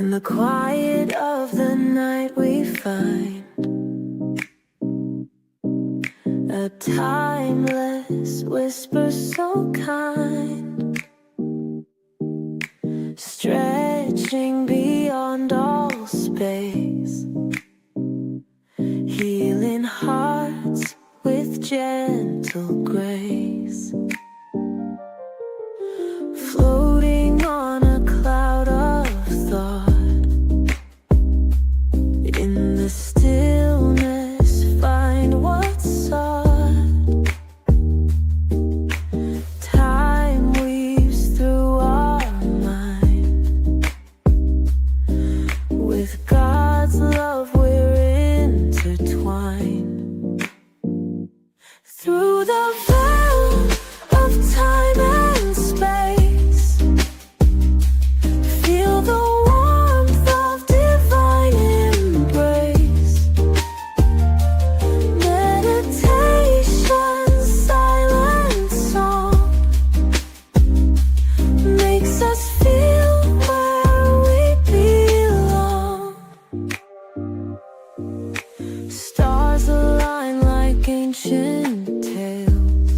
In the quiet of the night we find a timeless whisper so kind, stretching beyond all space, healing hearts with gentle grace, floating on a cloud of thought. In the stillness, find what's sought. Time weaves through our mind. With God's love, we're intertwined. Through the veil of time and space, feel the warmth of divine embrace. Meditation, silent song, makes us feel where we belong. Stars align like ancient tales,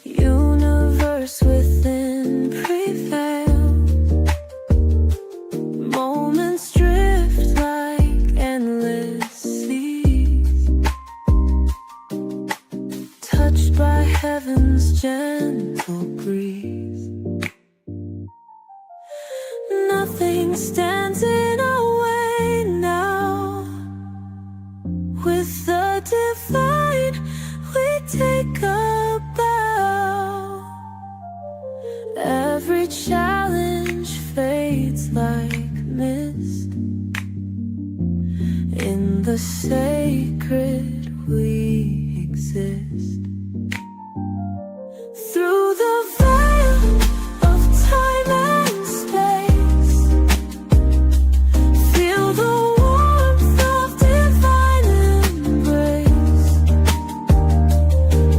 universe within prevails. Moments drift like endless seas, touched by heaven's gentle breeze. Nothing stands in our way now. With the divine, we take a bow. Every challenge fades like mist. In the sacred we exist. Through the veil of time and space, feel the warmth of divine embrace.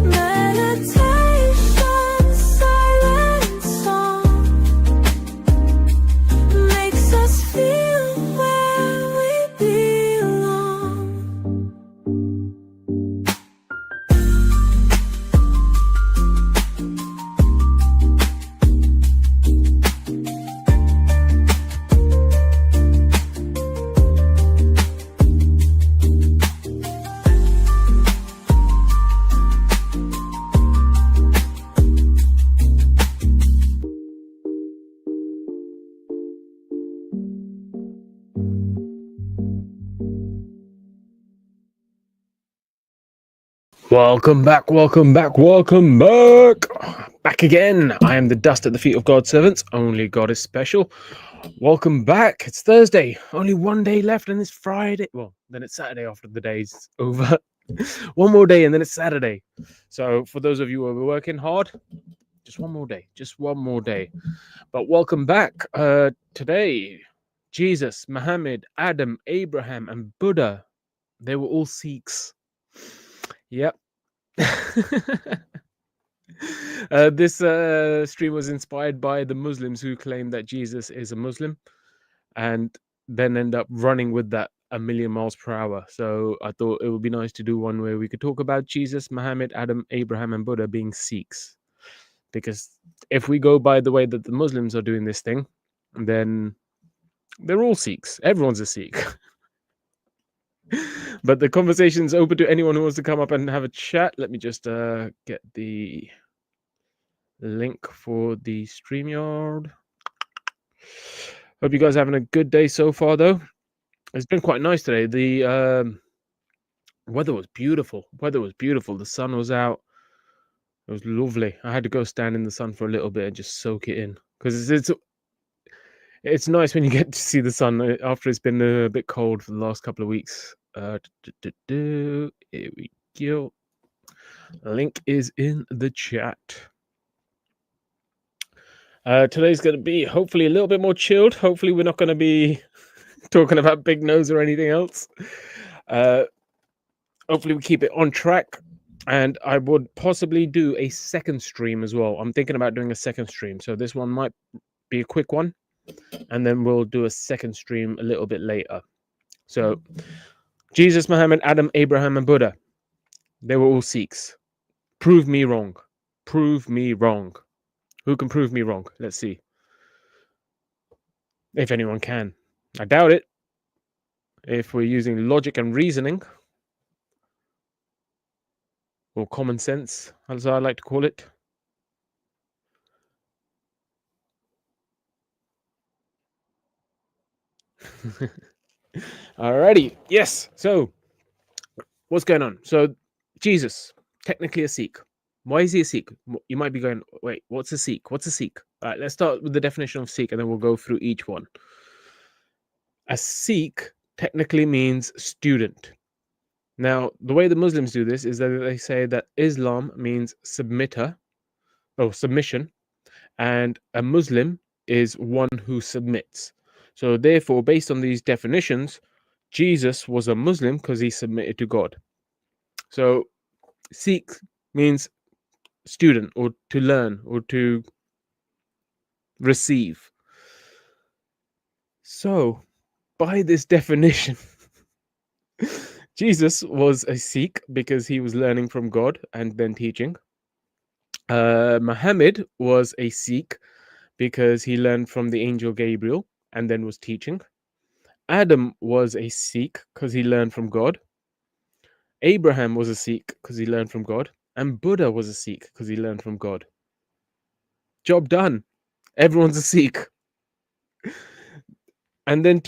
Meditation, silent song, makes us feel where we belong. Welcome back. Back again. I am the dust at the feet of God's servants. Only God is special. Welcome back. It's Thursday. Only one day left and it's Friday. Well, then it's Saturday after the day's over. One more day and then it's Saturday. So for those of you who are working hard, just one more day. But welcome back. Today, Jesus, Mohammed, Adam, Abraham, and Buddha, they were all Sikhs. Yep. This stream was inspired by the Muslims who claim that Jesus is a Muslim and then end up running with that a million miles per hour. So I thought it would be nice to do one where we could talk about Jesus, Muhammad, Adam, Abraham, and Buddha being Sikhs. Because if we go by the way that the Muslims are doing this thing, then they're all Sikhs. Everyone's a Sikh. But the conversation's open to anyone who wants to come up and have a chat. Let me just get the link for the StreamYard. Hope you guys are having a good day so far, though. It's been quite nice today. The weather was beautiful. The sun was out. It was lovely. I had to go stand in the sun for a little bit and just soak it in. Because it's nice when you get to see the sun after it's been a bit cold for the last couple of weeks. Here we go. Link is in the chat. Today's going to be hopefully a little bit more chilled. Hopefully we're not going to be talking about big nose or anything else. Hopefully we keep it on track. And I would possibly do a second stream as well. I'm thinking about doing a second stream. So this one might be a quick one. and then we'll do a second stream a little bit later. So Jesus, Muhammad, Adam, Abraham, and Buddha, they were all Sikhs. Prove me wrong. Prove me wrong. Who can prove me wrong? Let's see. If anyone can. I doubt it. If we're using logic and reasoning, or common sense, as I like to call it. Alrighty. Yes. So, what's going on? So, Jesus, technically a Sikh. Why is he a Sikh? You might be going, wait, what's a Sikh? What's a Sikh? All right, let's start with the definition of Sikh and then we'll go through each one. A Sikh technically means student. Now, the way the Muslims do this is that they say that Islam means submitter, or submission, and a Muslim is one who submits. So, therefore, based on these definitions, Jesus was a Muslim because he submitted to God. So, Sikh means student, or to learn, or to receive. So, by this definition, Jesus was a Sikh because he was learning from God and then teaching. Muhammad was a Sikh because he learned from the angel Gabriel and then was teaching. Adam was a Sikh because he learned from God. Abraham was a Sikh because he learned from God. And Buddha was a Sikh because he learned from God. Job done. Everyone's a Sikh. And then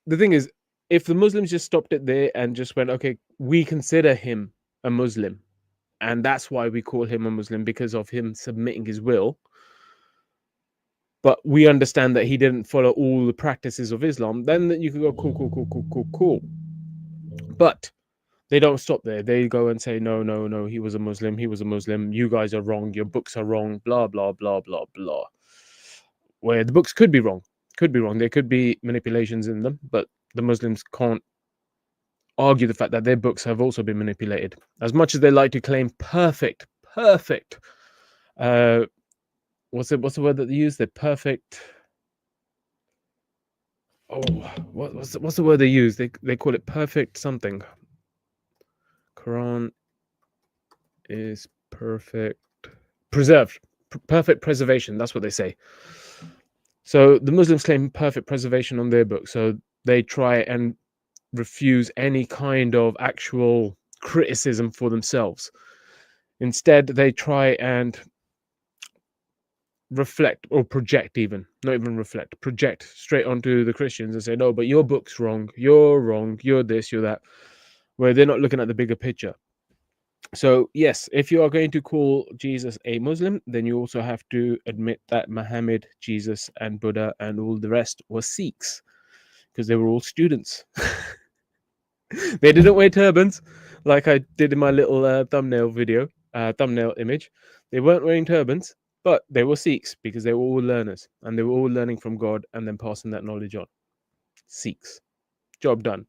the thing is, if the Muslims just stopped it there and just went, okay, we consider him a Muslim, and that's why we call him a Muslim, because of him submitting his will, but we understand that he didn't follow all the practices of Islam, then you could go, cool. But they don't stop there. They go and say, no, he was a Muslim, you guys are wrong, your books are wrong, blah, blah, blah, blah, blah. Where the books could be wrong. There could be manipulations in them, but the Muslims can't argue the fact that their books have also been manipulated. As much as they like to claim perfect, what's the word that they use? The perfect. Oh, what's the word they use? They call it perfect something. Quran is perfect, preserved, perfect preservation. That's what they say. So the Muslims claim perfect preservation on their book. So they try and refuse any kind of actual criticism for themselves. Instead, they try and reflect or project, project straight onto the Christians and say, no, but your book's wrong, you're this, you're that, where they're not looking at the bigger picture. So yes, if you are going to call Jesus a Muslim, then you also have to admit that Muhammad, Jesus, and Buddha and all the rest were Sikhs, because they were all students. They didn't wear turbans like I did in my little thumbnail image. They weren't wearing turbans, but they were Sikhs because they were all learners and they were all learning from God and then passing that knowledge on. Sikhs. Job done.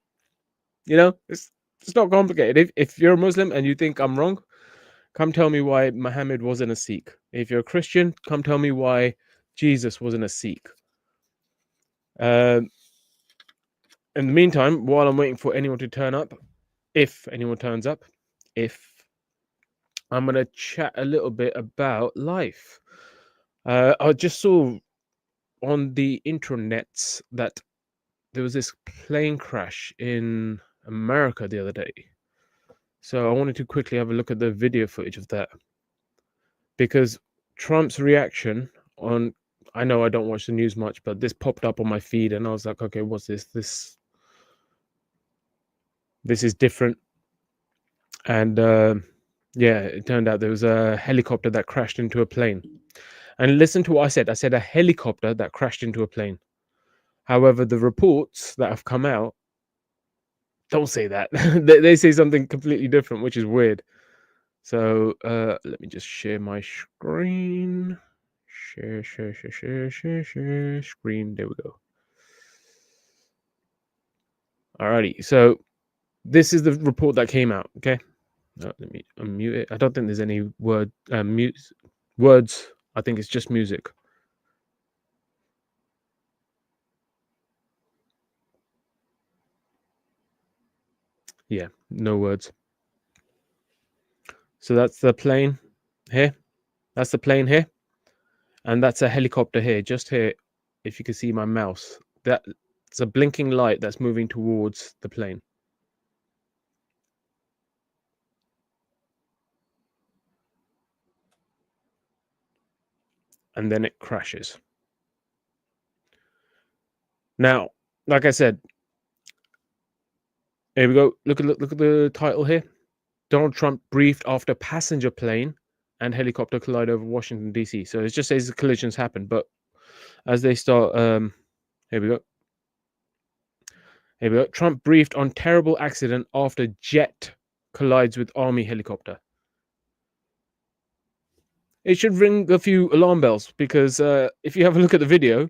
You know, it's not complicated. If you're a Muslim and you think I'm wrong, come tell me why Muhammad wasn't a Sikh. If you're a Christian, come tell me why Jesus wasn't a Sikh. In the meantime, while I'm waiting for anyone to turn up, if anyone turns up, I'm going to chat a little bit about life. I just saw on the intranets that there was this plane crash in America the other day. So I wanted to quickly have a look at the video footage of that. Because Trump's reaction on, I know I don't watch the news much, but this popped up on my feed and I was like, okay, what's this? This is different. And yeah, it turned out there was a helicopter that crashed into a plane. And listen to what I said. I said a helicopter that crashed into a plane. However, the reports that have come out don't say that. They say something completely different, which is weird. So let me just share my screen. Share screen. There we go. Alrighty. So this is the report that came out. Okay. Let me unmute it. I don't think there's any words. I think it's just music. Yeah, no words. So that's the plane here. That's the plane here. And that's a helicopter here, just here. If you can see my mouse, that's a blinking light that's moving towards the plane. And then it crashes. Now, like I said, here we go. Look at the title here. Donald Trump briefed after passenger plane and helicopter collide over Washington D.C. So it just says the collisions happened, but as they start, here we go. Here we go. Trump briefed on terrible accident after jet collides with army helicopter. It should ring a few alarm bells because if you have a look at the video,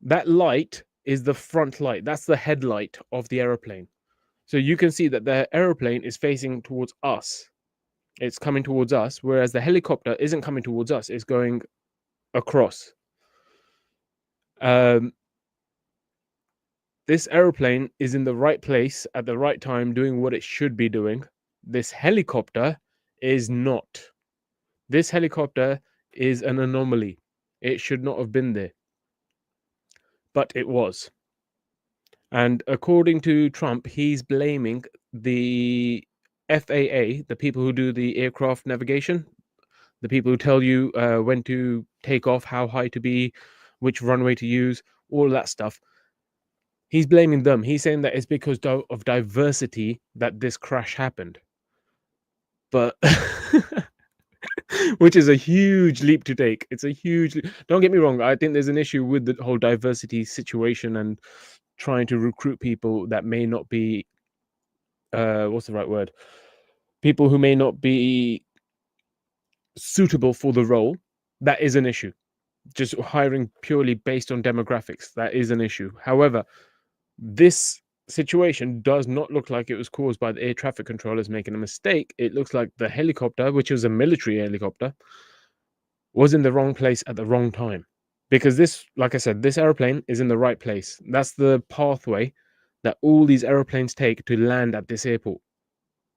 that light is the front light. That's the headlight of the aeroplane. So you can see that the aeroplane is facing towards us. It's coming towards us, whereas the helicopter isn't coming towards us. It's going across. This aeroplane is in the right place at the right time, doing what it should be doing. This helicopter is not. This helicopter is an anomaly. It should not have been there. But it was. And according to Trump, he's blaming the FAA, the people who do the aircraft navigation, the people who tell you when to take off, how high to be, which runway to use, all that stuff. He's blaming them. He's saying that it's because of diversity that this crash happened. But which is a huge leap to take. It's a huge. Don't get me wrong. I think there's an issue with the whole diversity situation and trying to recruit people that may not be. What's the right word? People who may not be suitable for the role. That is an issue. Just hiring purely based on demographics. That is an issue. However, this situation does not look like it was caused by the air traffic controllers making a mistake. It looks like the helicopter, which was a military helicopter, was in the wrong place at the wrong time. Because this, like I said, this airplane is in the right place. That's the pathway that all these airplanes take to land at this airport.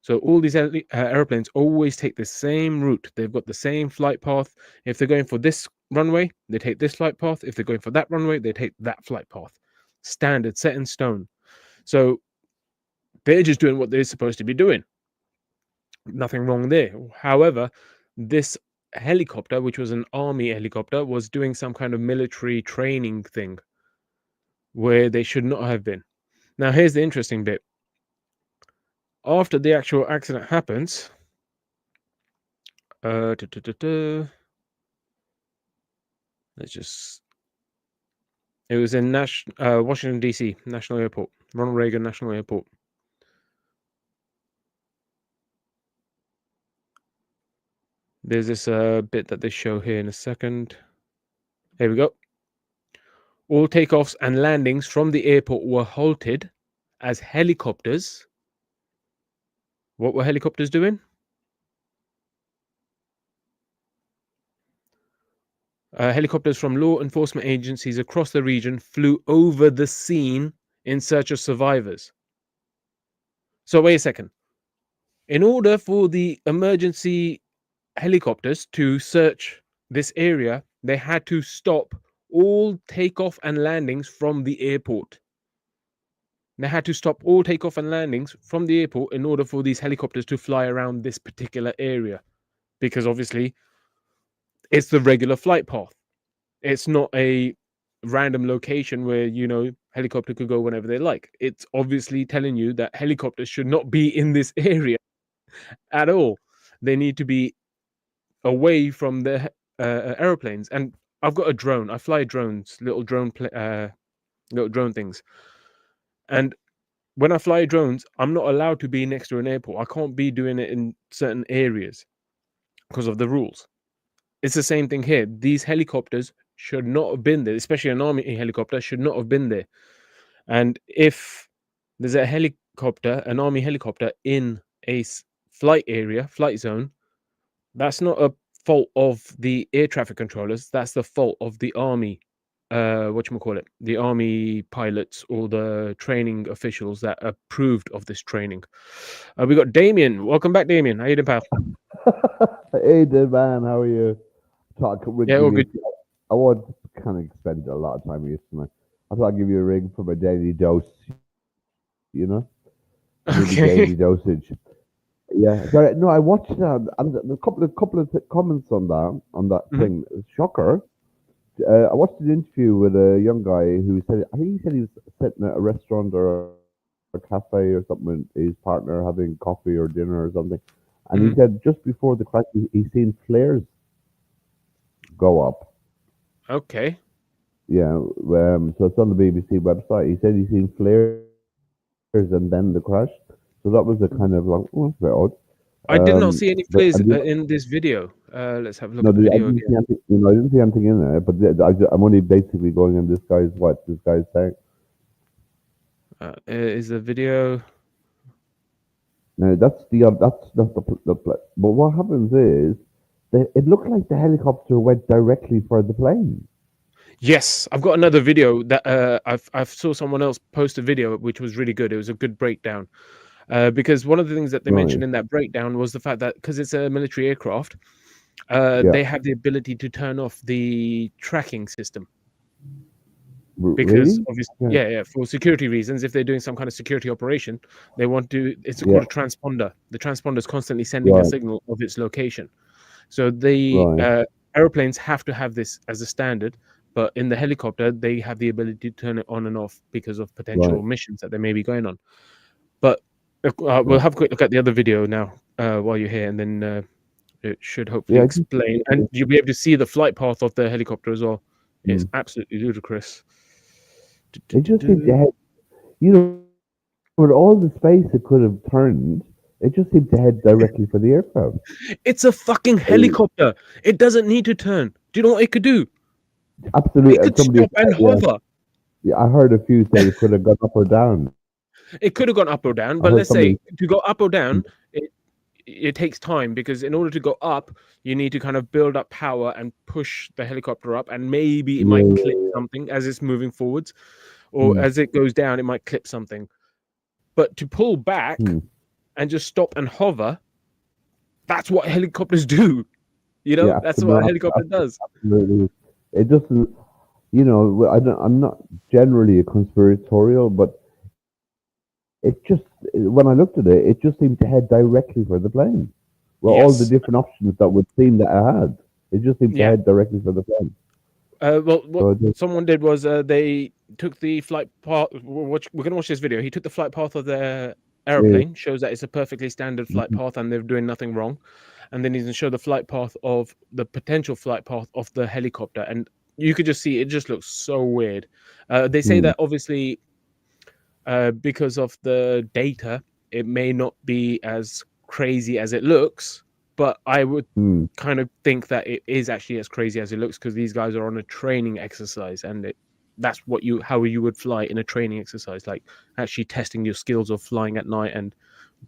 So all these airplanes always take the same route. They've got the same flight path. If they're going for this runway, they take this flight path. If they're going for that runway, they take that flight path. Standard, set in stone. So they're just doing what they're supposed to be doing. Nothing wrong there. However, this helicopter, which was an army helicopter, was doing some kind of military training thing where they should not have been. Now, here's the interesting bit. After the actual accident happens, let's just. It was in Washington D.C. National Airport, Ronald Reagan National Airport. There's this bit that they show here in a second. Here we go. All takeoffs and landings from the airport were halted as helicopters. What were helicopters doing? Helicopters from law enforcement agencies across the region flew over the scene in search of survivors. So wait a second. In order for the emergency helicopters to search this area, they had to stop all takeoff and landings from the airport. They had to stop all takeoff and landings from the airport in order for these helicopters to fly around this particular area. Because obviously, it's the regular flight path. It's not a random location where, helicopter could go whenever they like. It's obviously telling you that helicopters should not be in this area at all. They need to be away from the airplanes. And I've got a drone. I fly drones, little drone things. And when I fly drones, I'm not allowed to be next to an airport. I can't be doing it in certain areas because of the rules. It's the same thing here. These helicopters should not have been there, especially an army helicopter should not have been there. And if there's a helicopter, an army helicopter in a flight zone, that's not a fault of the air traffic controllers. That's the fault of the army the army pilots or the training officials that approved of this training. We got Damien. Welcome back, Damien. How you doing, pal? Hey, there, man. How are you? Yeah, all good. I won't kind of spend a lot of time with you tonight. I thought I'd give you a ring for my daily dose. You know, maybe daily dosage. Yeah. Sorry. No, I watched that. And a couple of comments on that Mhm. thing. Shocker. I watched an interview with a young guy who said, I think he said he was sitting at a restaurant or a cafe or something with his partner having coffee or dinner or something. And he said just before the crash, he's seen flares go up. Okay. Yeah. So it's on the BBC website. He said he's seen flares and then the crash. So that was a kind of like, oh, that's a bit odd. I did not see any flares and in this video. Let's have a look No, at the I video didn't again. see anything. I didn't see anything in there. But I'm only basically going on what this guy's saying. Is the video? No, that's not the but what happens is it looked like the helicopter went directly for the plane. Yes, I've got another video that I've saw someone else post a video which was really good. It was a good breakdown. Because one of the things that they mentioned in that breakdown was the fact that because it's a military aircraft, they have the ability to turn off the tracking system. Because Really? obviously, for security reasons, if they're doing some kind of security operation, they want to. It's called a transponder. The transponder is constantly sending a signal of its location. So the airplanes have to have this as a standard, but in the helicopter, they have the ability to turn it on and off because of potential missions that they may be going on. But we'll have a quick look at the other video now while you're here, and then it should hopefully explain. And you'll be able to see the flight path of the helicopter as well. It's absolutely ludicrous. It just seemed to head, with all the space it could have turned, it just seemed to head directly for the aircraft. It's a fucking helicopter. It doesn't need to turn. Do you know what it could do? Absolutely. It could stop and hover. Yeah, I heard a few say it could have gone up or down. It could have gone up or down, but let's say to go up or down, it takes time, because in order to go up, you need to kind of build up power and push the helicopter up, and maybe it might clip something as it's moving forwards, or as it goes down, it might clip something. But to pull back and just stop and hover, that's what helicopters do. That's what a helicopter does. Absolutely. It doesn't, I'm not generally a conspiratorial, but it just, when I looked at it, it just seemed to head directly for the plane. Well, all the different options that would seem that I had, it just seemed to head directly for the plane. What someone did was they took the flight path. We're going to watch this video. He took the flight path of the airplane, shows that it's a perfectly standard flight path and they're doing nothing wrong. And then he's going to show the flight path of the potential flight path of the helicopter. And you could just see it just looks so weird. They say that obviously because of the data, it may not be as crazy as it looks. But I would kind of think that it is actually as crazy as it looks, because these guys are on a training exercise, and that's how you would fly in a training exercise, like actually testing your skills of flying at night and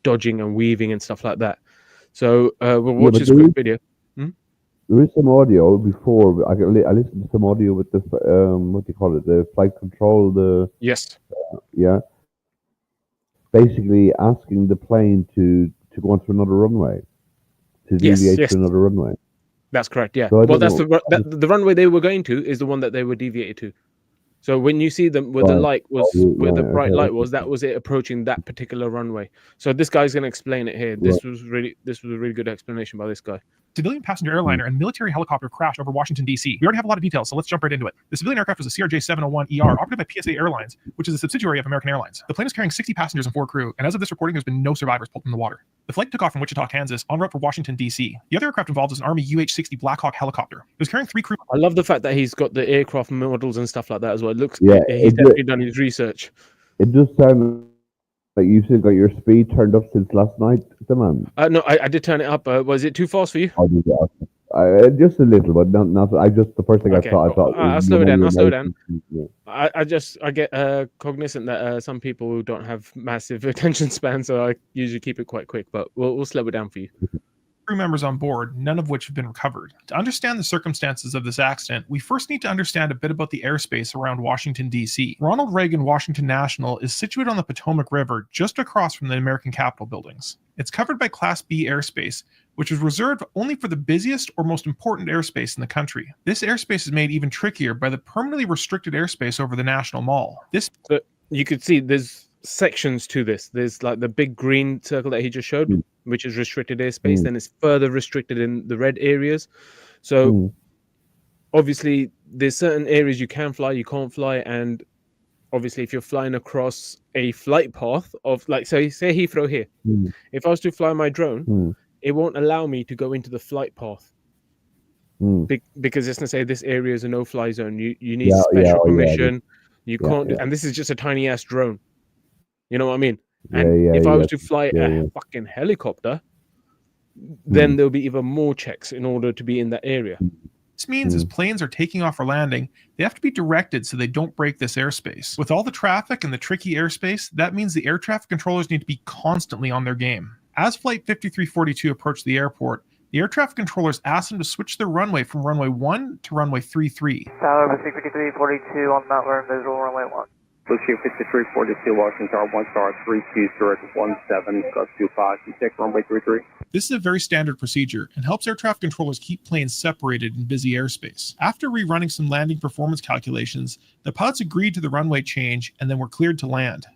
dodging and weaving and stuff like that. So we'll watch this quick video. There is some audio before. I listened to some audio with the what do you call it? The flight control. Basically asking the plane to go onto another runway. To deviate to another runway. That's correct. Yeah. So that's the runway they were going to is the one that they were deviated to. So when you see them where the light was, where the bright light was, that was it approaching that particular runway. So this guy's going to explain it here. This was a really good explanation by this guy. Civilian passenger airliner and military helicopter crash over Washington, D.C. We already have a lot of details, so let's jump right into it. The civilian aircraft was a CRJ-701ER operated by PSA Airlines, which is a subsidiary of American Airlines. The plane was carrying 60 passengers and 4 crew, and as of this reporting, there's been no survivors pulled from the water. The flight took off from Wichita, Kansas, en route for Washington, D.C. The other aircraft involved is an Army UH-60 Black Hawk helicopter. It was carrying 3 crew. I love the fact that he's got the aircraft models and stuff like that as well. It looks, he's definitely done his research. It does sound like you've still got your speed turned up since last night, man. No, I did turn it up. Was it too fast for you? Just a little, but not. The first thing I thought. I'll slow it down. Yeah. I get cognizant that some people don't have massive attention span, so I usually keep it quite quick. But we'll slow it down for you. crew members on board, none of which have been recovered. To understand the circumstances of this accident, we first need to understand a bit about the airspace around Washington, D.C. Ronald Reagan Washington National is situated on the Potomac River just across from the American Capitol buildings. It's covered by Class B airspace, which is reserved only for the busiest or most important airspace in the country. This airspace is made even trickier by the permanently restricted airspace over the National Mall. So you could see there's sections to this. There's like the big green circle that he just showed, which is restricted airspace. Then it's further restricted in the red areas. So obviously there's certain areas you can fly, you can't fly, and obviously if you're flying across a flight path of, like, so say Heathrow here, if I was to fly my drone, it won't allow me to go into the flight path because it's going to say this area is a no-fly zone. You need special permission. You can't do, and this is just a tiny ass drone. You know what I mean? And if I was to fly a fucking helicopter, then there'll be even more checks in order to be in that area. This means as planes are taking off or landing, they have to be directed so they don't break this airspace. With all the traffic and the tricky airspace, that means the air traffic controllers need to be constantly on their game. As Flight 5342 approached the airport, the air traffic controllers asked them to switch their runway from runway 1 to runway 33. Tower 5342 on Mount Vernon visual runway 1. Pushing 5342, Washington Tower 1 star 32 Zurich 17, gust 25, you take runway 33. This is a very standard procedure and helps air traffic controllers keep planes separated in busy airspace. After rerunning some landing performance calculations, the pilots agreed to the runway change and then were cleared to land.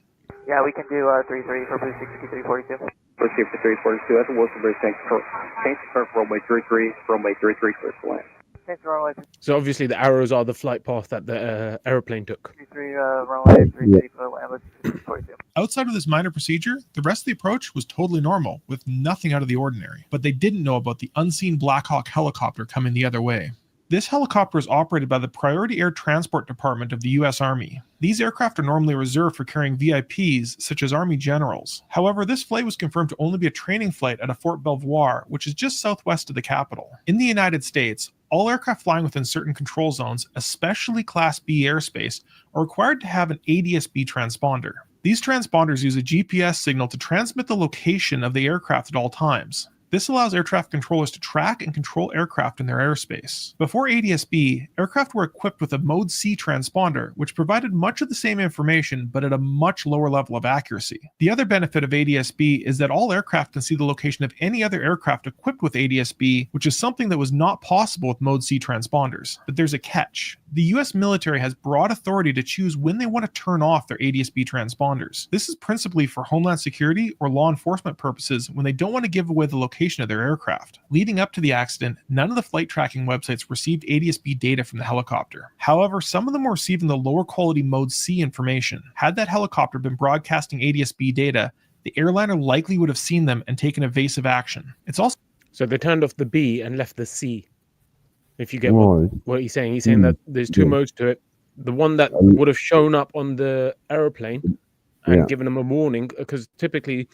Yeah, we can do 33 for Blue 5342. Pushing 5342, at the Wilson Bridge, change to curve runway 33, runway 33, clear to land. Change to runway So obviously the arrows are the flight path that the aeroplane took. 33, runway 33 for land 52. Outside of this minor procedure, the rest of the approach was totally normal, with nothing out of the ordinary. But they didn't know about the unseen Black Hawk helicopter coming the other way. This helicopter is operated by the Priority Air Transport Department of the U.S. Army. These aircraft are normally reserved for carrying VIPs, such as Army generals. However, this flight was confirmed to only be a training flight at a Fort Belvoir, which is just southwest of the capital. In the United States, all aircraft flying within certain control zones, especially Class B airspace, are required to have an ADS-B transponder. These transponders use a GPS signal to transmit the location of the aircraft at all times. This allows air traffic controllers to track and control aircraft in their airspace. Before ADS-B, aircraft were equipped with a Mode C transponder, which provided much of the same information, but at a much lower level of accuracy. The other benefit of ADS-B is that all aircraft can see the location of any other aircraft equipped with ADS-B, which is something that was not possible with Mode C transponders. But there's a catch. The US military has broad authority to choose when they want to turn off their ADS-B transponders. This is principally for homeland security or law enforcement purposes when they don't want to give away the location of their aircraft. Leading up to the accident, none of the flight tracking websites received ADS-B data from the helicopter. However, some of them were receiving the lower quality Mode C information. Had that helicopter been broadcasting ADS-B data, the airliner likely would have seen them and taken evasive action. It's also So they turned off the B and left the C. If you get what he's saying that there's two modes to it. The one that would have shown up on the aeroplane and given them a warning, because typically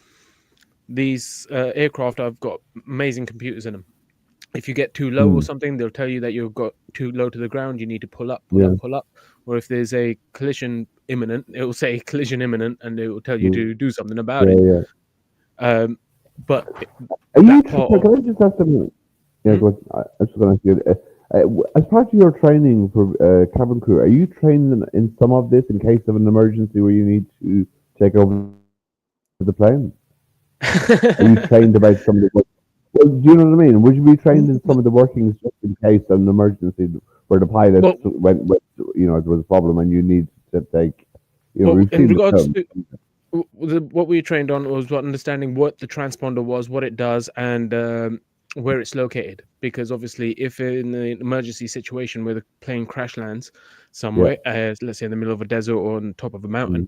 these aircraft have got amazing computers in them. If you get too low or something, they'll tell you that you've got too low to the ground. You need to pull up. Or if there's a collision imminent, it will say collision imminent, and it will tell you to do something about it. But can I just ask them? Yeah, go on. I was going to ask you. As part of your training for cabin crew, are you trained in some of this in case of an emergency where you need to take over the plane? Are you trained about some of the? Well, do you know what I mean? Would you be trained in some of the workings just in case of an emergency where the pilot went, there was a problem and you need to take? In regards to what we trained on was understanding what the transponder was, what it does, and where it's located. Because obviously, if in an emergency situation where the plane crash lands somewhere, let's say in the middle of a desert or on top of a mountain,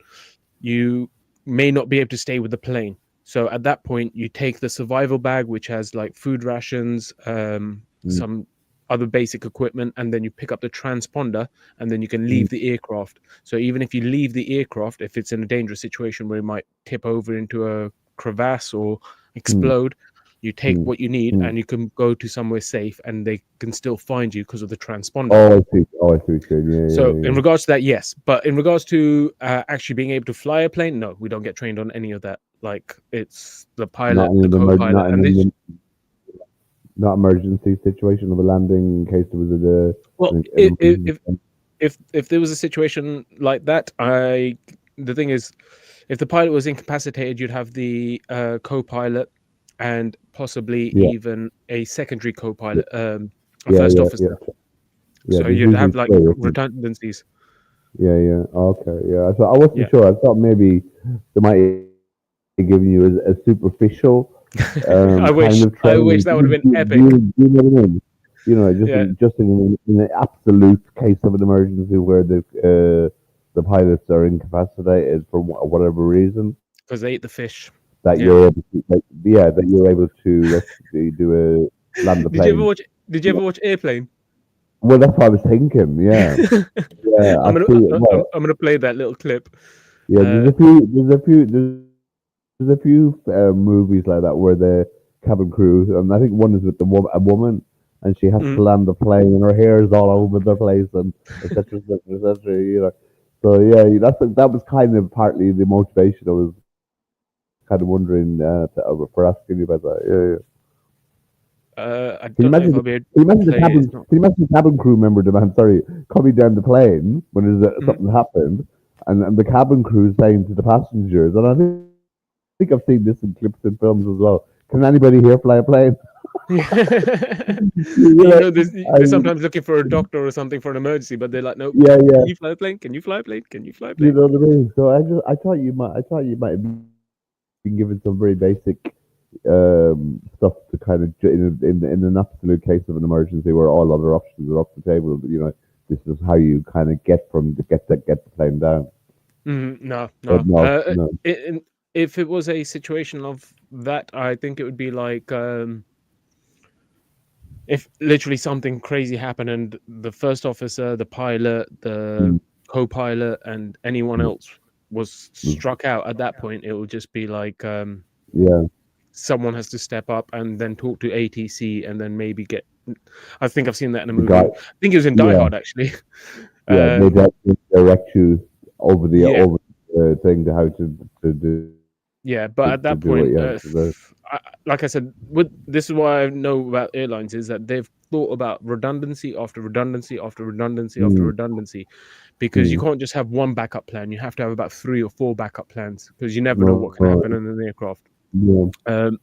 you may not be able to stay with the plane. So at that point, you take the survival bag, which has like food rations, some other basic equipment, and then you pick up the transponder, and then you can leave the aircraft. So even if you leave the aircraft, if it's in a dangerous situation where it might tip over into a crevasse or explode, you take what you need and you can go to somewhere safe, and they can still find you because of the transponder. I see. So in regards to that, yes. But in regards to actually being able to fly a plane, no, we don't get trained on any of that. Like, it's the pilot, the co-pilot, and not emergency situation of a landing in case there was Well, an if there was a situation like that, the thing is, if the pilot was incapacitated, you'd have the co-pilot and possibly Yeah. even a secondary co-pilot, a Yeah, first yeah, officer. yeah, So there's you'd have usually like three, isn't it? redundancies. Yeah. Okay, yeah. So I wasn't Yeah. sure. I thought maybe they might be giving you a superficial I kind wish of training. that would have been epic. You know what I mean? You know, Yeah, just in an absolute case of an emergency where the pilots are incapacitated for whatever reason, because they ate the fish. that Yeah. you're able to, that you're able to land the Did you ever plane. watch? Did you ever watch Airplane? Well, that's what I was thinking. Yeah, yeah. I'm Actually, well, gonna play that little clip. yeah. Uh, There's a few movies like that where the cabin crew, and I think one is with a woman, and she has to mm, land the plane, and her hair is all over the place, and etc. etc. You know, so yeah, that was kind of partly the motivation. I was kind of wondering for asking you about that. Yeah. I Can you don't know if imagine? I'll be able Can you to imagine the play it. cabin? It's not. Can you imagine the cabin crew member demand? Sorry, coming down the plane when Mm. something happened, and the cabin crew saying to the passengers, and I think I've seen this in clips and films as well. Can anybody here fly a plane? You Yeah, know, they're I, sometimes looking for a doctor or something for an emergency, but they're like, nope. yeah, Can yeah. you fly a plane? Can you fly a plane? Can you fly a You plane? know what I mean? So I thought you might have been given some very basic stuff to kind of in an absolute case of an emergency where all other options are off the table. You know, this is how you kind of get the plane down. No, But no. no. If it was a situation of that, I think it would be like if literally something crazy happened and the first officer, the pilot, the Mm, co-pilot, and anyone mm, else was mm. struck out. At that point, it would just be like Yeah, someone has to step up and then talk to ATC and then maybe get. I think I've seen that in a the movie. guy. I think it was in Die Yeah, Hard actually. yeah. They direct you Yeah, over the thing to how to do yeah, but at to that do it. point, Yeah. like I said, this is what I know about airlines is that they've thought about redundancy after redundancy after redundancy after Mm, redundancy, because you mm. can't just have one backup plan. You have to have about 3 or 4 backup plans because you never know No, what can happen in an aircraft. yeah. Um,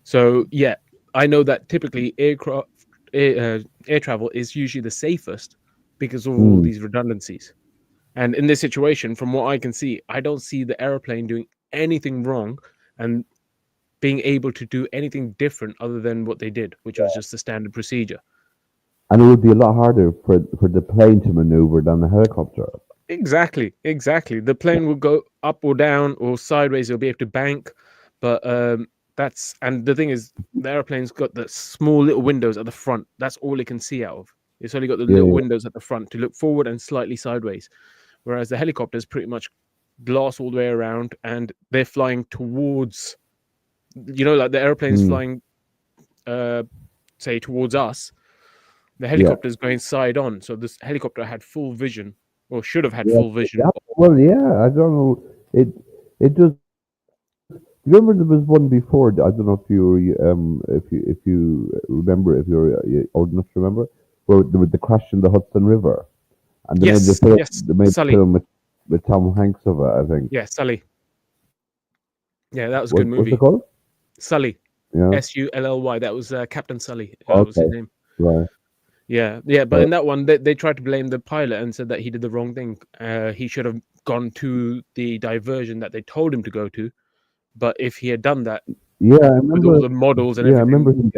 so yeah, I know that typically air travel is usually the safest because of all Mm. these redundancies. And in this situation, from what I can see, I don't see the airplane doing anything wrong and being able to do anything different other than what they did, which was just the standard procedure. And it would be a lot harder for the plane to maneuver than the helicopter. Exactly. The plane will go up or down or sideways. It'll be able to bank, but and the thing is, the airplane's got the small little windows at the front. That's all it can see out of. It's only got the Yeah, little yeah, windows at the front to look forward and slightly sideways, whereas the helicopters pretty much glass all the way around, and they're flying towards. Like the airplane's mm, flying, say towards us. The yeah, helicopter is going side on, so this helicopter had full vision, or should have had yeah. full vision. Well, yeah. I don't know. It does. Remember, there was one before. I don't know if if you remember, if you're old enough to remember, where there was the crash in the Hudson River, and they made Yes, the yes, film Sully. with Tom Hanks of it. I think. Yeah, Sully. Yeah, that was a good What's it movie. called? Sully, Yeah. Sully. That was Captain Sully. That was Okay. his name. Right. Yeah. But in that one, they tried to blame the pilot and said that he did the wrong thing. He should have gone to the diversion that they told him to go to. But if he had done that Yeah, I with all remember. the models and Yeah, I everything, remember him.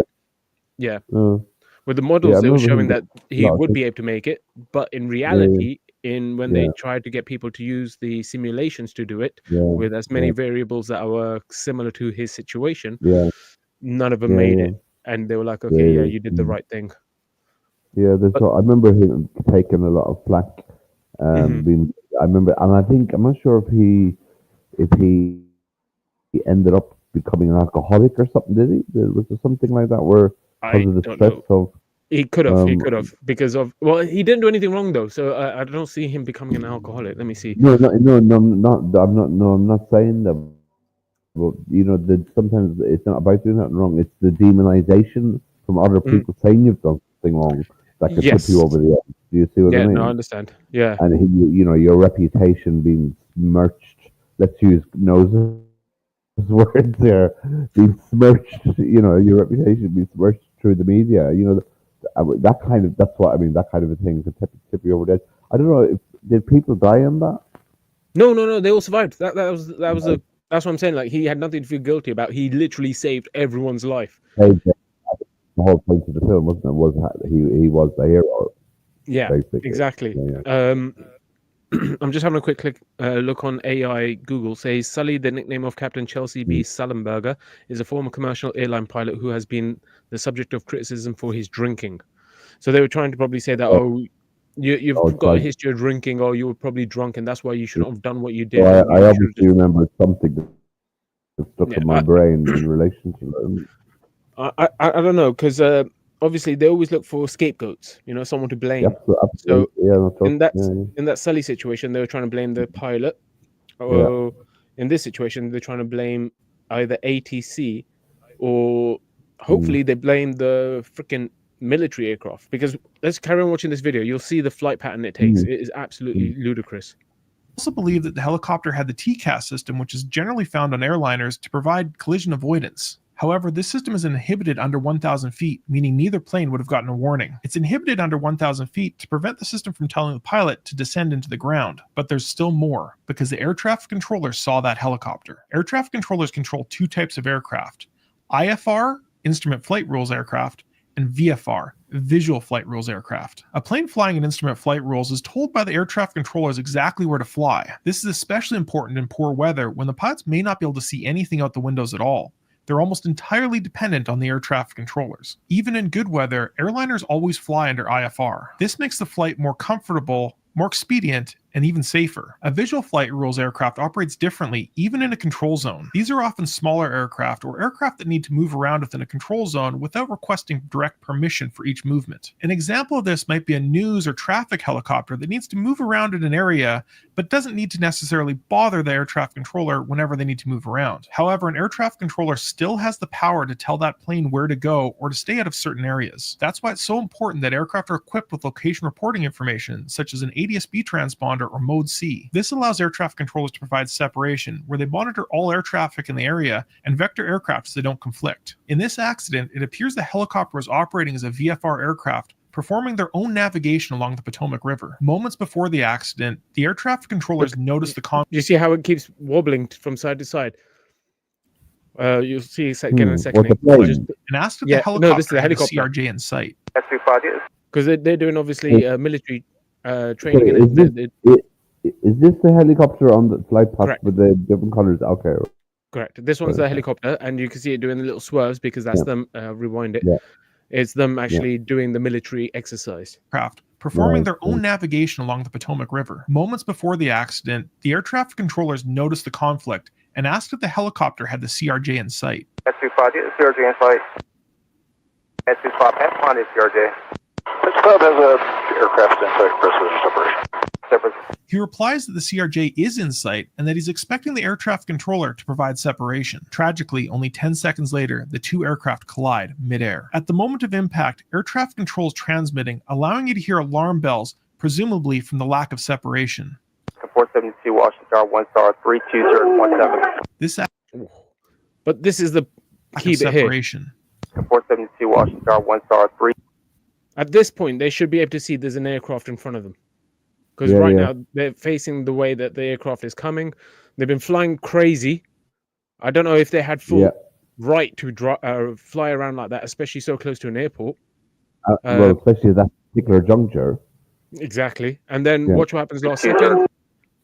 yeah, Uh, with the yeah, I models, they were remember him showing that getting he a lot would of be able to make it. But in yeah, reality, when they yeah, tried to get people to use the simulations to do it yeah, with as many yeah, variables that were similar to his situation, yeah, none of them yeah, made yeah, it. And they were like, yeah, okay, yeah, yeah. you did the right thing. Yeah, But I remember him taking a lot of flack. mhm. Being, I remember, and I think I'm not sure if he ended up becoming an alcoholic or something. Did he? Was there something like that where because I of the don't stress know. of He could have um because of he didn't do anything wrong though, so I don't see him becoming an alcoholic. Let me see. no, I'm not saying that. But you know, sometimes it's not about doing nothing wrong. It's the demonization from other people saying you've done something wrong that could tip you over the edge. Do you see what I mean? No, I understand. Yeah. And your reputation being smirched. Let's use Nose's words there. Being smirched. Your reputation being smirched through the media. That's what I mean. That kind of a thing could tip you over the edge. I don't know. Did people die in that? No. They all survived. That's what I'm saying. Like, he had nothing to feel guilty about. He literally saved everyone's life. The whole point of the film, wasn't it? Was he was the hero? Yeah, basically. exactly. Yeah. I'm just having a quick look on AI. Google says Sully, the nickname of Captain Chelsea B. Sullenberger, is a former commercial airline pilot who has been the subject of criticism for his drinking. So they were trying to probably say that, you've got a history of drinking, or you were probably drunk, and that's why you shouldn't have done what you did. Well, I obviously remember something that stuck in my brain in relation to that. I don't know, because obviously they always look for scapegoats, someone to blame. So in that Sully situation, they were trying to blame the pilot. In this situation, they're trying to blame either ATC or hopefully they blame the freaking military aircraft. Because let's carry on watching this video. You'll see the flight pattern it takes. It is absolutely ludicrous. Also believe that the helicopter had the TCAS system, which is generally found on airliners to provide collision avoidance. However, this system is inhibited under 1,000 feet, meaning neither plane would have gotten a warning. It's inhibited under 1,000 feet to prevent the system from telling the pilot to descend into the ground. But there's still more, because the air traffic controller saw that helicopter. Air traffic controllers control two types of aircraft: IFR, instrument flight rules aircraft, and VFR, visual flight rules aircraft. A plane flying in instrument flight rules is told by the air traffic controllers exactly where to fly. This is especially important in poor weather when the pilots may not be able to see anything out the windows at all. They're almost entirely dependent on the air traffic controllers. Even in good weather, airliners always fly under IFR. This makes the flight more comfortable, more expedient, and even safer. A visual flight rules aircraft operates differently, even in a control zone. These are often smaller aircraft or aircraft that need to move around within a control zone without requesting direct permission for each movement. An example of this might be a news or traffic helicopter that needs to move around in an area, but doesn't need to necessarily bother the air traffic controller whenever they need to move around. However, an air traffic controller still has the power to tell that plane where to go or to stay out of certain areas. That's why it's so important that aircraft are equipped with location reporting information, such as an ADS-B transponder or Mode C. This allows air traffic controllers to provide separation, where they monitor all air traffic in the area and vector aircraft so they don't conflict. In this accident, it appears the helicopter was operating as a VFR aircraft, performing their own navigation along the Potomac River. Moments before the accident, the air traffic controllers noticed the You see how it keeps wobbling from side to side? You'll see again in a second. And asked if the helicopter no, this is the helicopter. had the CRJ in sight. Because they're doing obviously military training. Is this the helicopter on the flight path with the different colors? Okay. Correct. This one's the helicopter, and you can see it doing the little swerves because that's them. Rewind it. Yeah. It's them actually doing the military exercise. Performing their own navigation along the Potomac River. Moments before the accident, the air traffic controllers noticed the conflict and asked if the helicopter had the CRJ in sight. S25, get the CRJ in sight. S25, F1 is CRJ. S5 has a aircraft in sight, press separation. He replies that the CRJ is in sight and that he's expecting the air traffic controller to provide separation. Tragically, only 10 seconds later, the two aircraft collide mid-air. At the moment of impact, air traffic control is transmitting, allowing you to hear alarm bells, presumably from the lack of separation. 472 Washington, 1 star, 32017. But this is the key bit separation. Here. 472 Washington, 1 star, 3. At this point, they should be able to see there's an aircraft in front of them. Because now they're facing the way that the aircraft is coming. They've been flying crazy. I don't know if they had full right to fly around like that, especially so close to an airport. Well, especially at that particular juncture. Exactly. And then watch what happens last second.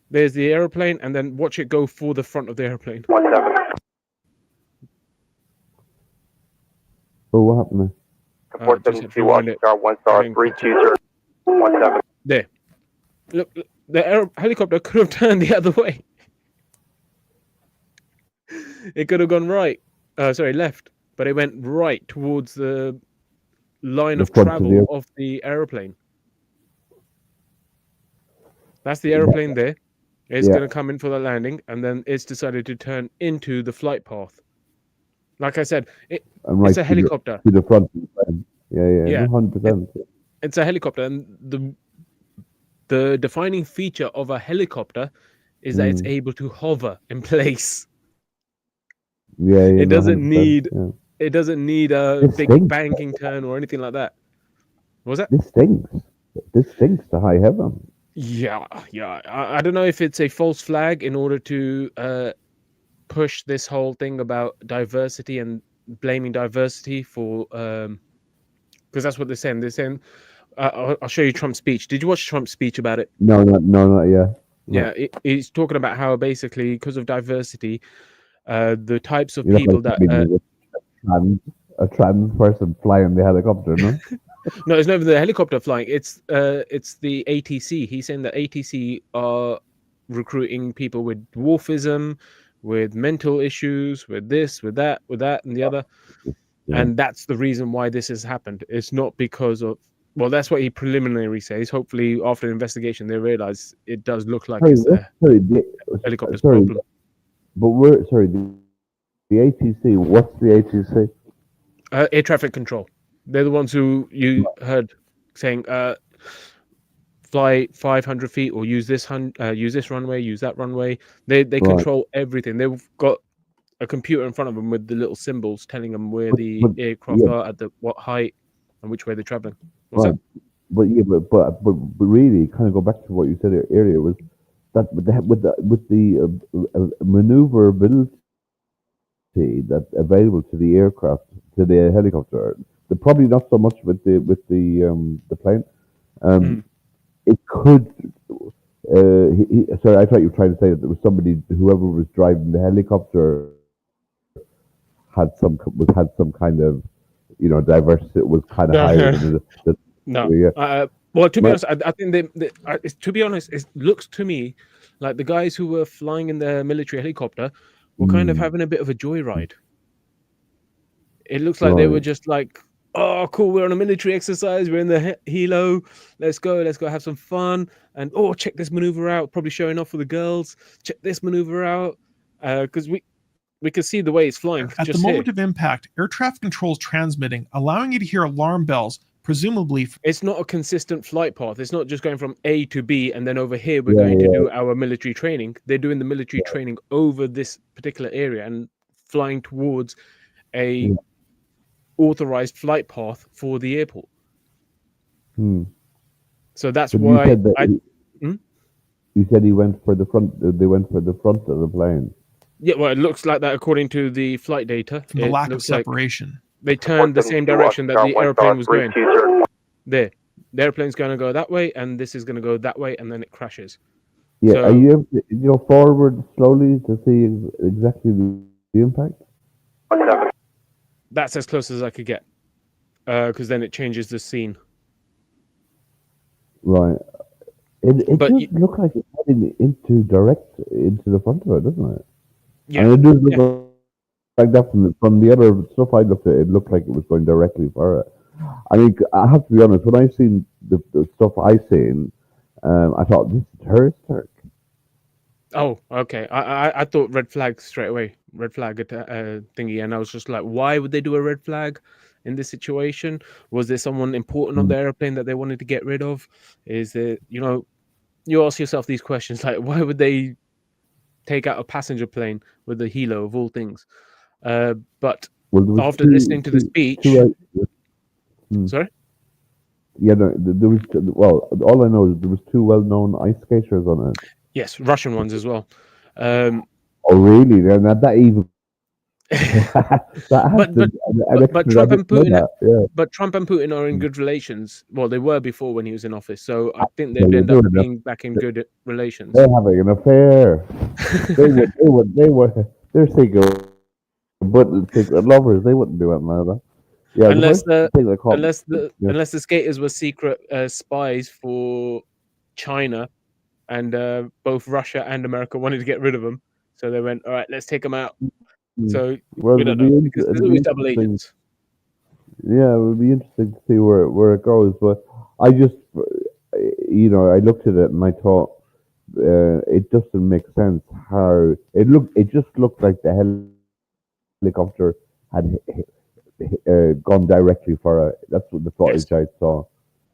There's the airplane, and then watch it go for the front of the airplane. 17. Oh, what happened there? 472 Washington, 1 star, 32017. There. Look, the helicopter could have turned the other way. It could have gone left, but it went right towards the line of travel of the airplane. That's the airplane there. It's going to come in for the landing, and then it's decided to turn into the flight path. Like I said, and right it's a helicopter. to the front of the plane. Yeah, Yeah. 100%. It's a helicopter, and the defining feature of a helicopter is that it's able to hover in place. Yeah, It doesn't 100%, need yeah. it doesn't need a This big stinks. banking turn or anything like that. What was that? This stinks. This stinks to high heaven. Yeah. I don't know if it's a false flag in order to push this whole thing about diversity and blaming diversity for because that's what they're saying. They're saying I'll show you Trump's speech. Did you watch Trump's speech about it? No, not yet. Yeah, he's talking about how basically because of diversity, the types of You're not people going that to a trans person flying the helicopter, no? no, it's not even the helicopter flying. It's the ATC. He's saying that ATC are recruiting people with dwarfism, with mental issues, with this, with that, and the other. Yeah. And that's the reason why this has happened. It's not because of, well, that's what he preliminarily says. Hopefully, after the investigation, they realize it does look like it's a helicopter's problem. But the ATC. What's the ATC? Air traffic control. They're the ones who you heard saying, fly 500 feet or use this runway, use that runway. They control everything. They've got a computer in front of them with the little symbols telling them where the aircraft are at what height and which way they're traveling. What's that? But really, kind of go back to what you said earlier, was that with the maneuverability that's available to the aircraft, to the helicopter, probably not so much with the plane. It could. Sorry, I thought you were trying to say that there was somebody, whoever was driving the helicopter, had some kind of, diversity. Was kind of higher than the no. Yeah. Well, to be honest, I think to be honest, it looks to me like the guys who were flying in the military helicopter were kind of having a bit of a joyride. It looks like they were just like, oh, cool, we're on a military exercise, we're in the helo, let's go have some fun, and check this maneuver out, probably showing off for the girls, check this maneuver out, because we can see the way it's flying. At the moment of impact, air traffic control is transmitting, allowing you to hear alarm bells, presumably. It's not a consistent flight path. It's not just going from A to B and then over here we're going to do our military training. They're doing the military training over this particular area and flying towards a authorized flight path for the airport. So that's why you said he went for the front. They went for the front of the plane. Yeah, well, it looks like that according to the flight data. From the lack of separation. They turned the same direction that the airplane was going. There. The airplane's going to go that way, and this is going to go that way, and then it crashes. Yeah, so, are you able to go forward slowly to see exactly the impact? That's as close as I could get, because then it changes the scene. Right. It does look like it's heading into the front of it, doesn't it? Yeah. And it does look like that from the other stuff I looked at. It looked like it was going directly for it. I mean, I have to be honest. When I've seen the stuff I've seen, I thought, this is terrorist work. Oh, okay. I thought red flag straight away. Red flag thingy, and I was just like, why would they do a red flag in this situation? Was there someone important on the airplane that they wanted to get rid of? Is there, you ask yourself these questions, like, why would they take out a passenger plane with the helo of all things? But after listening to the speech, sorry. Yeah, no, there was. Well, all I know is there was two well-known ice skaters on it. Yes, Russian ones as well. Oh, really? They're not that even. But Trump and Putin, but Trump and Putin are in good relations. Well, they were before when he was in office, so I think they'd end up being back in good relations. They're having an affair. They're secret lovers. They wouldn't do anything like that. Yeah, unless the skaters were secret spies for China, and both Russia and America wanted to get rid of them, so they went, all right, let's take them out. So we don't know, because there's always double agents. Yeah, it would be interesting to see where it goes. But I just, I looked at it and I thought it doesn't make sense how it looked. It just looked like the helicopter had gone directly for it. That's what the footage I saw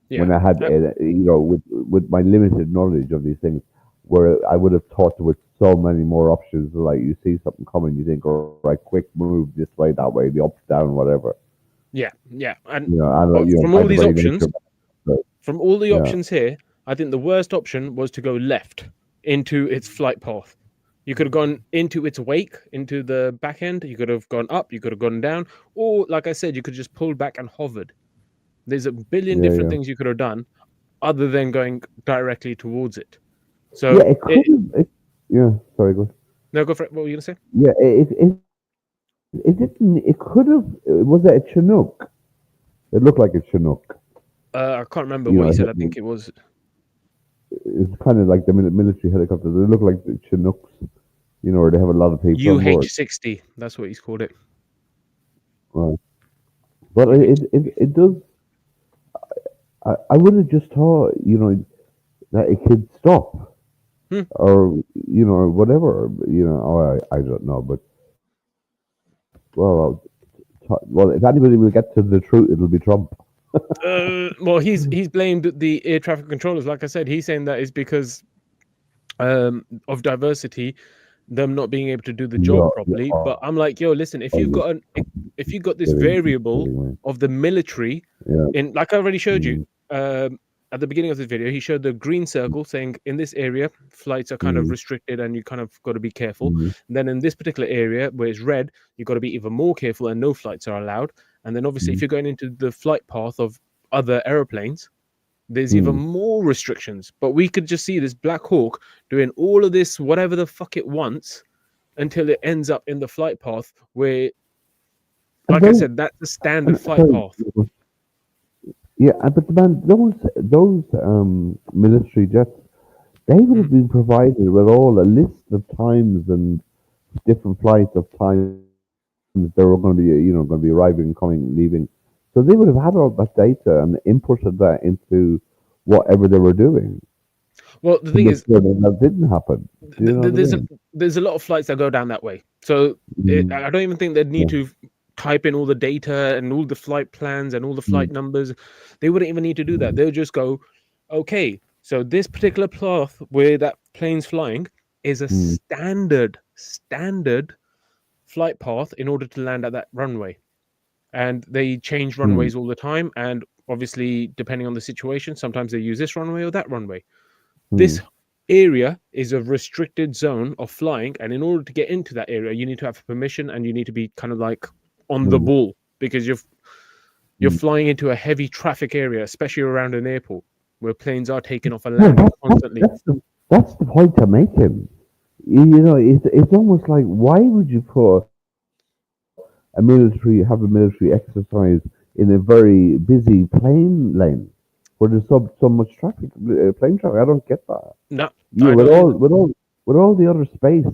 when I had, with my limited knowledge of these things, where I would have thought there were so many more options. Like you see something coming, you think, "All right, quick move this way, that way, the up, down, whatever." Yeah, and From all these options, but, from all the yeah. options here, I think the worst option was to go left into its flight path. You could have gone into its wake, into the back end. You could have gone up. You could have gone down, or like I said, you could just pull back and hovered. There's a billion different things you could have done, other than going directly towards it. So yeah, it could. Sorry, go. No, go for it. What were you gonna say? Yeah, it didn't. It could have. Was it a Chinook? It looked like a Chinook. I can't remember what you said. I think it was. It's kind of like the military helicopters. They look like the Chinooks, where they have a lot of people on board. UH-60. That's what he's called it. Right. But it does. I would have just thought, that it could stop, or whatever. I don't know, but well, if anybody will get to the truth, it'll be Trump. Well, he's blamed the air traffic controllers. Like I said, he's saying that is because of diversity, them not being able to do the job properly. But I'm like, yo, listen, if you've got this variable of the military, in like I already showed you at the beginning of this video, he showed the green circle saying in this area flights are kind of restricted and you kind of got to be careful. And then in this particular area where it's red, you've got to be even more careful and no flights are allowed. And then obviously if you're going into the flight path of other aeroplanes, there's even more restrictions. But we could just see this Black Hawk doing all of this, whatever the fuck it wants, until it ends up in the flight path where, like I said, that's the standard flight path. Yeah, but man, those military jets, they would have been provided with all a list of times and different flights of times they were going to be, going to be arriving, coming, leaving. So they would have had all that data and inputted that into whatever they were doing. Well, the thing is, that didn't happen. There's a lot of flights that go down that way. So I don't even think they'd need to type in all the data and all the flight plans and all the flight numbers. They wouldn't even need to do that. They'll just go, okay, so this particular path where that plane's flying is a standard flight path in order to land at that runway. And they change runways all the time. And obviously, depending on the situation, sometimes they use this runway or that runway. This area is a restricted zone of flying. And in order to get into that area, you need to have permission and you need to be kind of like on the ball, because you're flying into a heavy traffic area, especially around an airport where planes are taking off and landing constantly. That's the point I'm making. It's almost like, why would you put have a military exercise in a very busy plane lane where there's so much traffic, plane traffic? I don't get that. No, with all the other space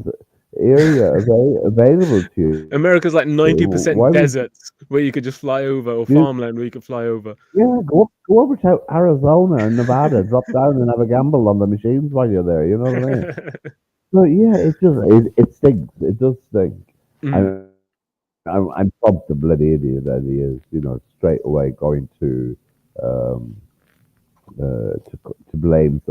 area available to you. America's like 90% deserts where you could just fly over, or farmland where you could fly over. Yeah, go over to Arizona and Nevada, drop down and have a gamble on the machines while you're there. You know what I mean? So yeah, it stinks. It does stink. I'm Trump, the bloody idiot that he is. Straight away going to blame.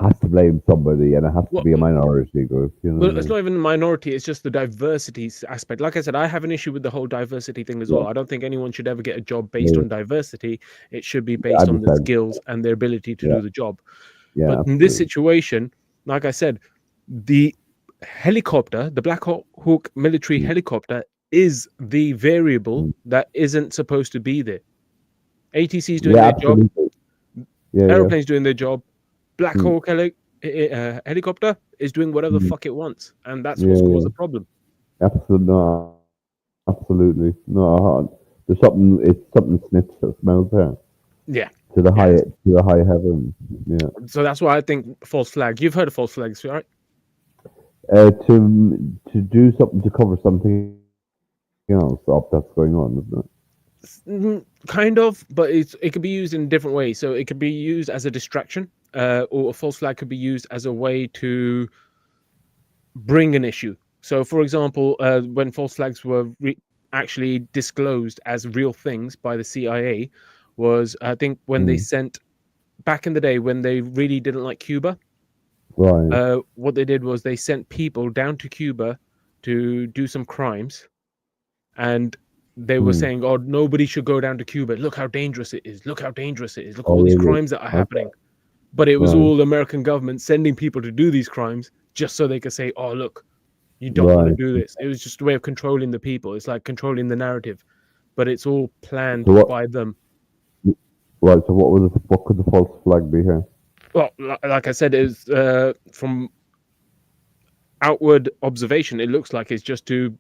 Has to blame somebody, and it has to be a minority group. Well, it's not even a minority; it's just the diversity aspect. Like I said, I have an issue with the whole diversity thing as well. I don't think anyone should ever get a job based on diversity. It should be based on the skills and their ability to do the job. But in this situation, like I said, the helicopter, the Black Hawk military helicopter, is the variable that isn't supposed to be there. ATC is doing their job. Aeroplanes doing their job. Black Hawk helicopter is doing whatever the fuck it wants, and that's what's caused the problem. Absolutely no. There's something. It's something sniffs that smells there. Yeah. To the high heavens. Yeah. So that's why I think false flag. You've heard of false flags, right? To do something to cover something else up that's going on, isn't it? Kind of, but it could be used in different ways. So it could be used as a distraction, or a false flag could be used as a way to bring an issue. So, for example, when false flags were actually disclosed as real things by the CIA was, I think, when they sent back in the day when they really didn't like Cuba. Right. What they did was they sent people down to Cuba to do some crimes, and they were saying, "Oh, nobody should go down to Cuba. Look how dangerous it is. Look how dangerous it is. Look at all these really? crimes that are happening." But it was Right. all the American government sending people to do these crimes just so they could say, "Oh, look, you don't want to Right. do this." It was just a way of controlling the people. It's like controlling the narrative, but it's all planned So what? by them. Right. So what could the false flag be here? Well, like I said, is from outward observation, it looks like it's just to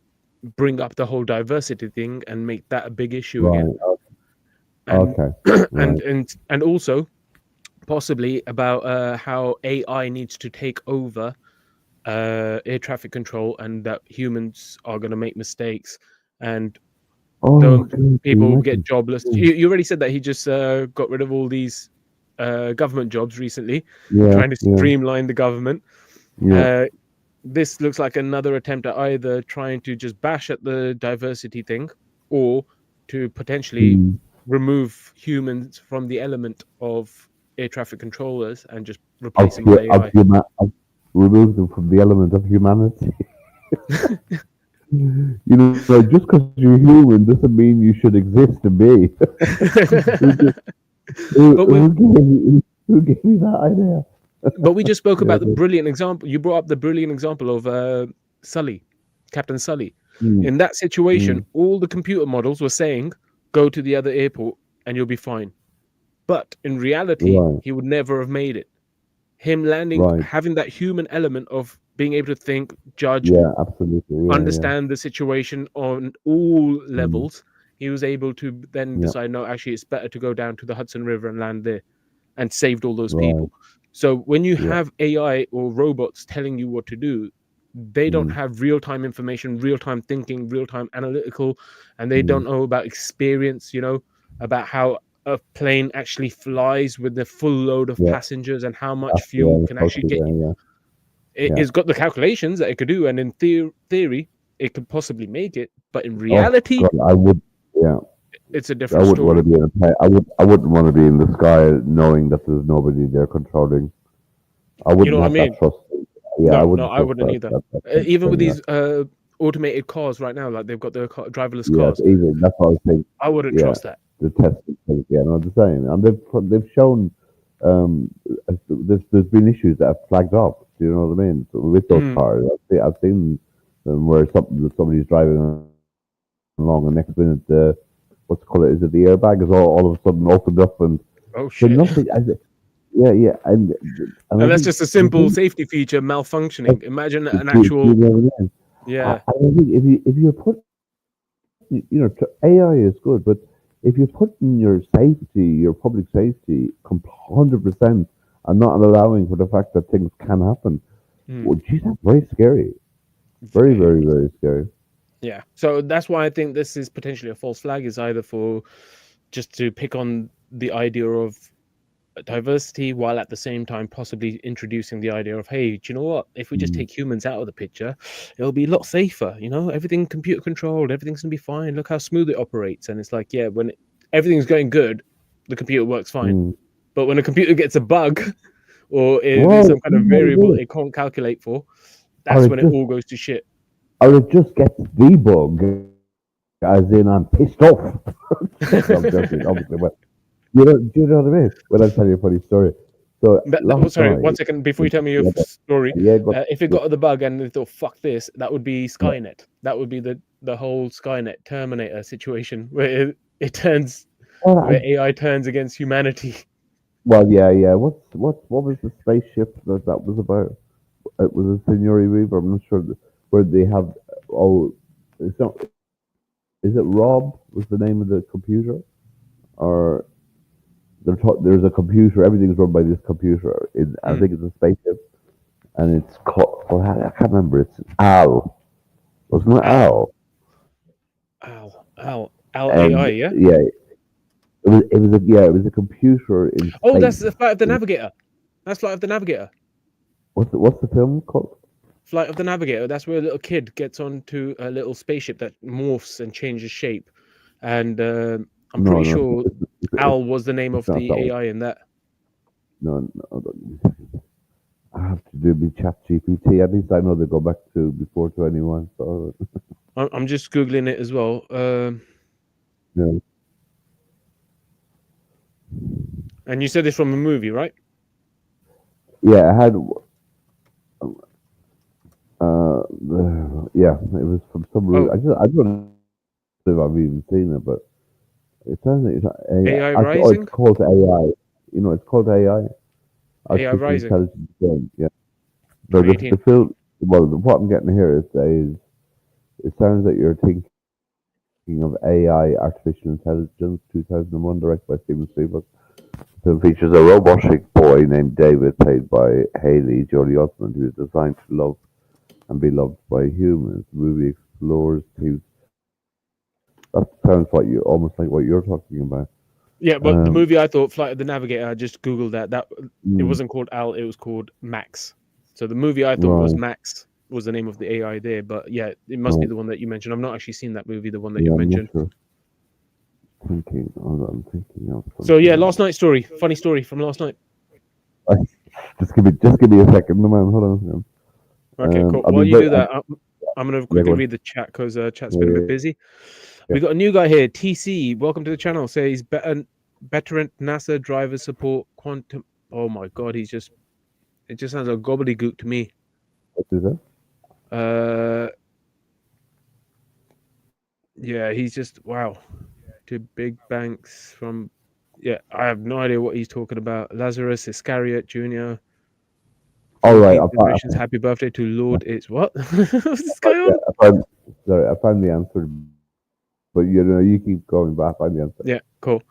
bring up the whole diversity thing and make that a big issue Right. again. And, Okay. Right. and also possibly about how AI needs to take over air traffic control, and that humans are going to make mistakes, and Oh, the good. people Imagine. get jobless. You already said that he just got rid of all these government jobs recently, Yeah. trying to Yeah. streamline the government. Yeah. This looks like another attempt at either trying to just bash at the diversity thing, or to potentially remove humans from the element of air traffic controllers and just replace them with AI. Remove them from the element of humanity. You know, just because you're human doesn't mean you should exist to be. Who gave me that idea? But we just spoke Yeah, about the brilliant example. You brought up the brilliant example of Sully, Captain Sully. In that situation, all the computer models were saying, "Go to the other airport and you'll be fine." But in reality, Right. he would never have made it. Him landing, Right. having that human element of being able to think, judge, Yeah, absolutely. Yeah, understand the situation on all levels, he was able to then Yeah. decide, no, actually, it's better to go down to the Hudson River and land there, and saved all those Right. people. So when you Yeah. have AI or robots telling you what to do, they don't have real-time information, real-time thinking, real-time analytical, and they don't know about experience, you know, about how a plane actually flies with the full load of Yeah. passengers and how much fuel can actually get you. Yeah. It's got the calculations that it could do, and in theory, it could possibly make it. But in reality, God, I would. Yeah. it's a I different wouldn't want story. to be in a plane. I wouldn't want to be in the sky knowing that there's nobody there controlling. I wouldn't what I have mean? that trust. Yeah, I No, wouldn't. I wouldn't either. Even with thing, these automated cars right now, like they've got the driverless yeah, cars, even that's what I was thinking. I wouldn't Yeah. trust that. The testing things, yeah, no, the same. And they've shown there's been issues that have flagged up. Do you know what I mean? So with those cars, I've seen them where somebody's driving along, and next minute, what's it called? Is it the airbag is all of a sudden opened up and Oh so shit! nothing. Yeah, and And I that's think just a the simple thing- safety feature malfunctioning. Imagine an do you actual, know what I mean? yeah. I think if you put, you know, AI is good, but if you put in your safety, your public safety, 100%, and not allowing for the fact that things can happen, well, geez, that's very scary. Very, very, very scary. Yeah. So that's why I think this is potentially a false flag, is either for just to pick on the idea of diversity while at the same time possibly introducing the idea of, hey, do you know what? If we just take humans out of the picture, it'll be a lot safer. You know, everything computer controlled, everything's gonna be fine. Look how smooth it operates. And it's like, yeah, when everything's going good, the computer works fine. But when a computer gets a bug or there's some kind of variable it can't calculate for, that's when it all goes to shit. Or it just gets debug, as in I'm pissed off. I'm joking, obviously, but do you know what I mean? When I tell you a funny story. So Sorry, 1 second before you tell me your story. If it got the bug and they thought, fuck this, that would be Skynet. That would be the whole Skynet Terminator situation where it turns, where AI turns against humanity. Well, yeah. What was the spaceship that was about? It was a Signori Weaver. I'm not sure where they have. Oh, it's not. Is it Rob? Was the name of the computer? Or there's a computer. Everything's run by this computer. I think it's a spaceship, and it's called. Oh, I can't remember. It's Al. Wasn't it Al? Al AI, yeah. Yeah. It was a computer in space. That's the Flight of the Navigator. That's Flight of the Navigator. What's the film called? Flight of the Navigator. That's where a little kid gets onto a little spaceship that morphs and changes shape. And I'm No, pretty no, sure it's Al was the name of not the that one. AI in that. No, I have to do my chat GPT. At least I know they go back to before 21. So I'm just Googling it as well. yeah. And you said this from a movie, right? Yeah, I had. Yeah, it was from some. Oh. I don't know if I've even seen it, but it sounds like it's AI oh, Rising? it's called AI. You know, it's called AI. AI Artificial Rising. intelligence. Yeah. But the 2018. film. Well, what I'm getting here is it sounds like you're thinking of AI, artificial intelligence, 2001, directed by Steven Spielberg. So it features a robotic boy named David, played by Haley Jolie Osment, who is designed to love and be loved by humans. The movie explores themes. That sounds like you almost like what you're talking about. Yeah, but the movie I thought, Flight of the Navigator, I just Googled that. It Mm, wasn't called Al, it was called Max. So the movie I thought was right. Max, was the name of the AI there. But yeah, it must be Right. the one that you mentioned. I've not actually seen that movie, the one that Yeah, you I'm not mentioned. sure. I'm thinking of something. So yeah, last night's story. Funny story from last night. Just give me a second, man. Hold on. Okay, cool. I While mean, you do that, I'm going to go quickly on. read the chat because chat's Yeah, been a yeah, bit busy. yeah. We got a new guy here, TC. Welcome to the channel. Says veteran NASA driver support quantum. Oh my god, it just sounds like gobbledygook to me. What is that? Yeah, he's just wow. To big banks from I have no idea what he's talking about. Lazarus Iscariot Jr. All right, Philippine generations, happy birthday to Lord. It's what? What's this guy on? I found the answer, but you keep going back. I find the answer. Yeah, cool.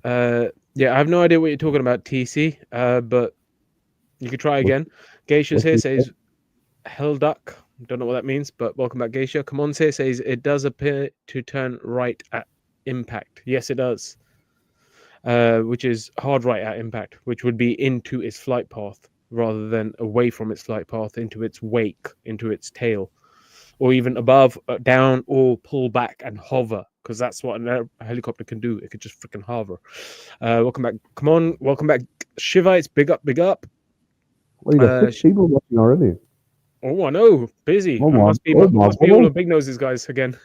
I have no idea what you're talking about, TC. But you could try again. Geisha's here, says Hellduck. Don't know what that means, but welcome back, Geisha. Come on, says it does appear to turn right at impact. Yes, it does. Which is hard right at impact, which would be into its flight path rather than away from its flight path, into its wake, into its tail, or even above, down, or pull back and hover, because that's what a helicopter can do. It could just freaking hover. Welcome back. Come on, welcome back, Shivites. Big up, big up. Well, you got 6 people watching already. Oh, I know. Busy. Oh, Must be all the big noses guys again.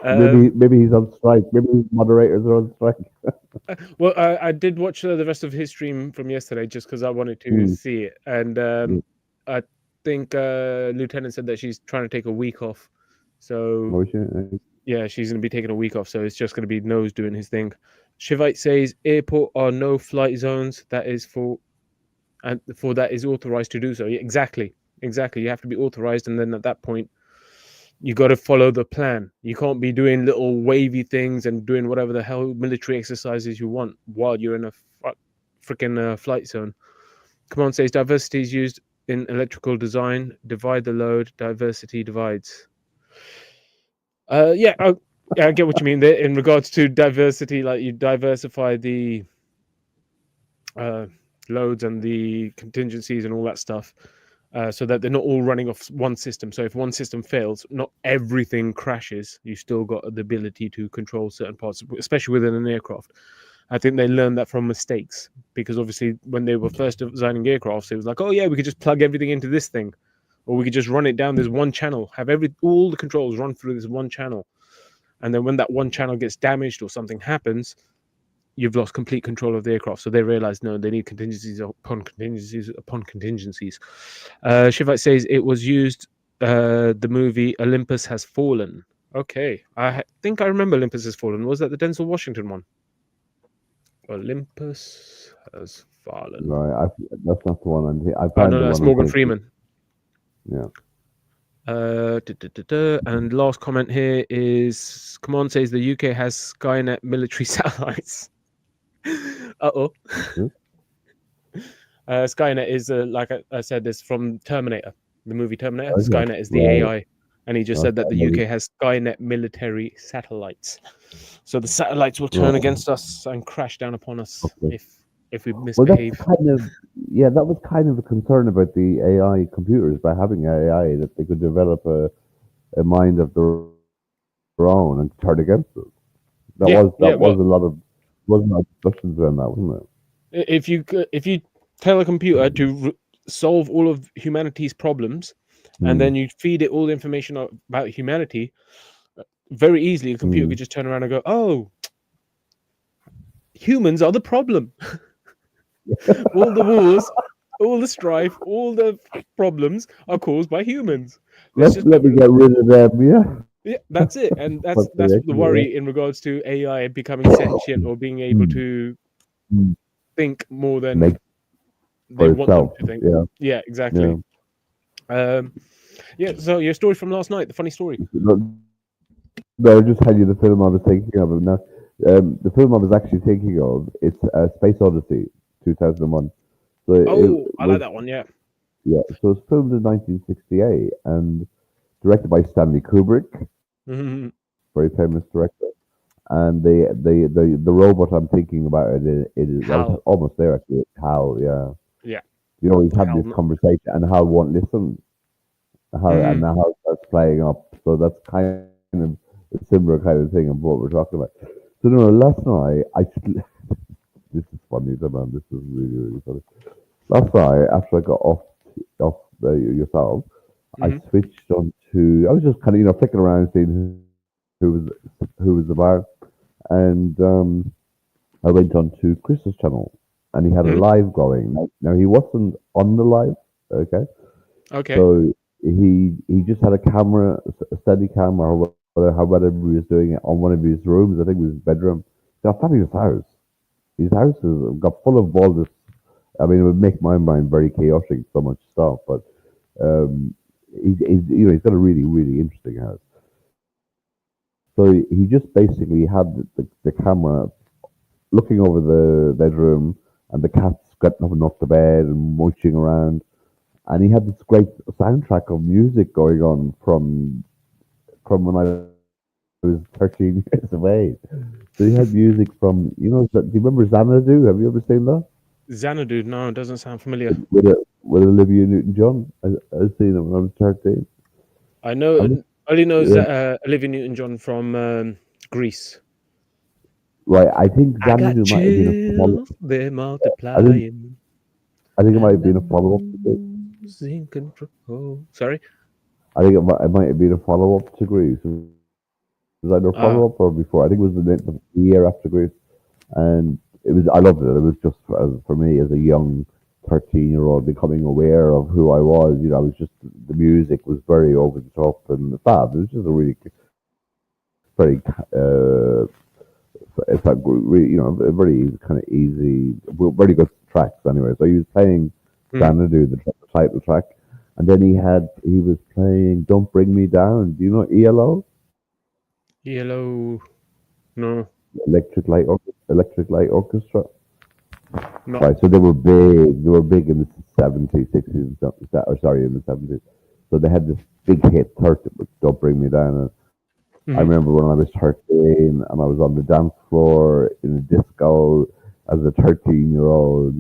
Maybe he's on strike. Maybe his moderators are on strike. Well, I did watch the rest of his stream from yesterday just because I wanted to see it, and I think Lieutenant said that she's trying to take a week off. So yeah, she's going to be taking a week off. So it's just going to be Nose doing his thing. Shivite says airport are no flight zones. That is for that is authorized to do so. Yeah, exactly. You have to be authorized, and then at that point, you got to follow the plan. You can't be doing little wavy things and doing whatever the hell military exercises you want while you're in a freaking flight zone. Come on, says diversity is used in electrical design. Divide the load. Diversity divides. I get what you mean there in regards to diversity. Like you diversify the loads and the contingencies and all that stuff. So that they're not all running off one system. So if one system fails, not everything crashes. You still got the ability to control certain parts, especially within an aircraft. I think they learned that from mistakes, because obviously when they were first designing aircrafts, it was like, oh yeah, we could just plug everything into this thing, or we could just run it down this one channel, have all the controls run through this one channel, and then when that one channel gets damaged or something happens, you've lost complete control of the aircraft. So they realized, no, they need contingencies upon contingencies upon contingencies. Shivite says it was used, the movie Olympus Has Fallen. Okay. I think I remember Olympus Has Fallen. Was that the Denzel Washington one? Olympus Has Fallen. Right, that's not the one I'm thinking. Oh, no, that's Morgan Freeman. Yeah. And last comment here is, come on, says the UK has Skynet military satellites. Skynet is like I said this from Terminator, the movie Terminator. Skynet is the AI, and he just said that the UK has Skynet military satellites. So the satellites will turn against us and crash down upon us if we Well, misbehave. that's kind of that was kind of a concern about the AI computers by having AI that they could develop a mind of their own and turn against us. That Yeah, was yeah. Well, a lot of wasn't a lot of discussions around that, wasn't it? if you tell a computer to solve all of humanity's problems, and then you feed it all the information about humanity, very easily a computer could just turn around and go, "Oh, humans are the problem. All the wars, all the strife, all the problems are caused by humans. Let's just Let me get rid of them. Yeah. yeah, that's it." And that's But the yeah. worry in regards to AI becoming sentient or being able to Mm. think more than Make they for want them itself. to think. Yeah. Yeah, exactly. Yeah. So your story from last night, the funny story. No, I just had you the film I was thinking of now. The film I was actually thinking of, it's Space Odyssey, 2001. So Oh, it I like was, that one. Yeah. yeah, so it was filmed in 1968 and directed by Stanley Kubrick, Mhm. very famous director. And the robot I'm thinking about it is I was Hal. almost there actually. Hal, yeah. Yeah. You know, he's having Hal. this conversation and Hal won't listen. And now Hal starts playing up. So that's kind of a similar kind of thing of what we're talking about. So no, last night this is funny, man. This is really, really funny. Last night, after I got off yourself, I Mhm. switched on to. I was just kind of flicking around, seeing who was about, and I went on to Chris's channel, and he had a Mhm. live going. Now he wasn't on the live, okay. Okay. So he just had a camera, a steady camera, or whatever he was doing it on one of his rooms. I think it was his bedroom. Got fabulous house. His house is got full of all this. I mean, it would make my mind very chaotic, so much stuff. But um, he's got a really, really interesting house. So he just basically had the camera looking over the bedroom, and the cat's getting up and off the bed and mooching around. And he had this great soundtrack of music going on from when I was 13 years of age. So he had music from, do you remember Xanadu? Have you ever seen that? Xanadu. No, it doesn't sound familiar. With Olivia Newton-John. I seen it when I was 13. I know. And Only knows yeah, Olivia Newton-John from Greece. right, I think I got Xanadu might have been a follow. chills, they're I think multiplying, I think it might and have been a I'm follow-up to it. losing control. Sorry. I think it might have been a follow-up to Greece. Was either a follow-up or before? I think it was the year after Greece. And it was, I loved it. It was just for me as a young 13-year-old becoming aware of who I was. I was just, the music was very over the top and fab. It was just a really very it's like really, a very kind of easy, very good tracks anyway. So he was playing Xanadu, the title track, and then he was playing "Don't Bring Me Down." Do you know ELO? Yellow. No, Electric Light Orchestra. not. Right, so they were big. They were big in the 70s, 60s, or sorry, in the 70s. So they had this big hit, 30, "Don't Bring Me Down." And I Mhm. remember when I was 13 and I was on the dance floor in a disco as a 13-year-old,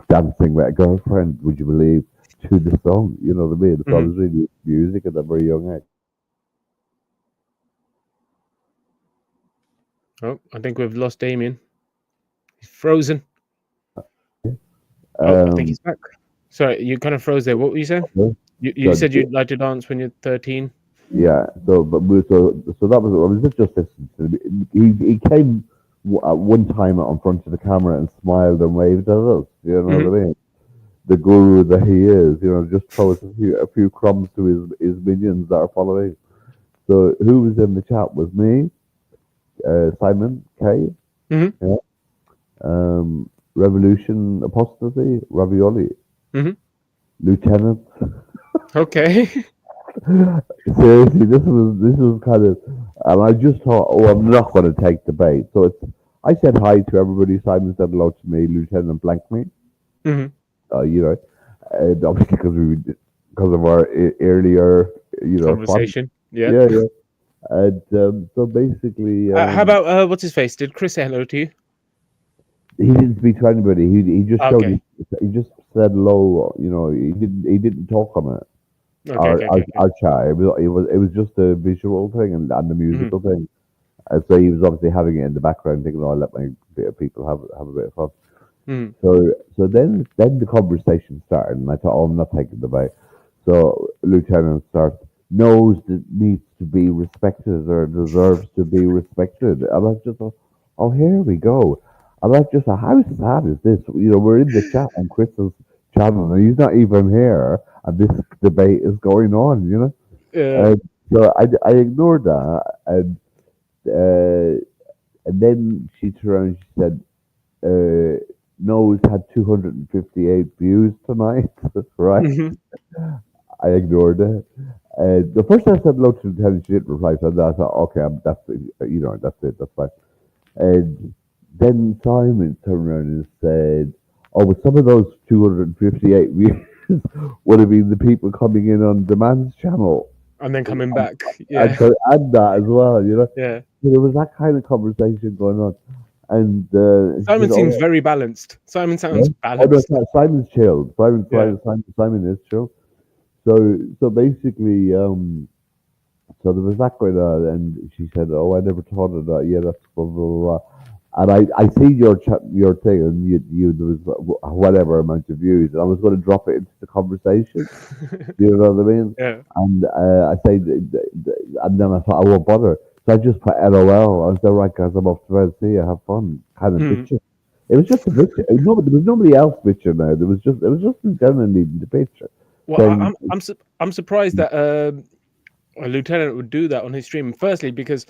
dancing with a girlfriend, would you believe, to the song, you know what I mean? So I Mhm. was really music at a very young age. Oh, I think we've lost Damien. He's frozen. Oh, I think Um, he's back. Sorry, you kind of froze there. What were you saying? You so, said you'd like to dance when you're 13. yeah, so that was, I was just listening to him. He came at one time out in front of the camera and smiled and waved at us, you know Mhm. what I mean? The guru that he is, just throws a few crumbs to his minions that are following. So who was in the chat was me, Simon K, Mhm. yeah, Revolution Apostasy, Ravioli, Mhm. Lieutenant. Okay. Seriously, this was kind of, and I just thought, oh, I'm not going to take the bait. So I said hi to everybody. Simon said hello to me. Lieutenant blanked me. Mhm. And obviously because of our earlier, fun. Conversation. Yeah. Yeah, yeah. And so basically, How about what's his face? Did Chris say hello to you? He didn't speak to anybody. He just showed. Okay. He just said hello. You know, he didn't talk on it. Okay. Okay. Okay. Our chat. It was just a visual thing and the Mhm. musical thing. And so he was obviously having it in the background, thinking, "Oh, I'll let my people have a bit of fun." Mhm. So then the conversation started, and I thought, "Oh, I'm not taking the bait." So Lieutenant starts knows that needs to be respected or deserves to be respected. And I just thought, "Oh, here we go." And I just thought, how sad is this? You know, we're in the chat on Chris's channel, and he's not even here, and this debate is going on. You know, Yeah. and so I ignored that, and then she turned around and she said, Noah's had 258 views tonight, right? Mhm. I ignored it. The first time I said hello to the lieutenant, she didn't reply, so I thought, okay, that's that's it, that's fine. And then Simon turned around and said, "Oh, but some of those 258 views would have been the people coming in on Demand's channel." And then coming back. And Yeah. so add that as well, you know. Yeah. So there was that kind of conversation going on, and she Simon said, seems "Oh, very balanced. Simon yeah. sounds Oh no, balanced. Simon's chilled. Yeah. Simon is chilled." So basically, so there was that going on, and she said, "Oh, I never thought of that. Yeah, that's blah blah blah." And I see your thing, and there was whatever amount of views, and I was going to drop it into the conversation. You know what I mean? Yeah. And I say, and then I thought I won't bother, so I just put LOL. I said, "Right, guys, I'm off to bed. See you. Have fun." Kind of Mm. picture. It was just a picture. No, there was nobody else picture now. It was just lieutenant needing the picture. Well, Saying, I'm surprised that a lieutenant would do that on his stream. Firstly, because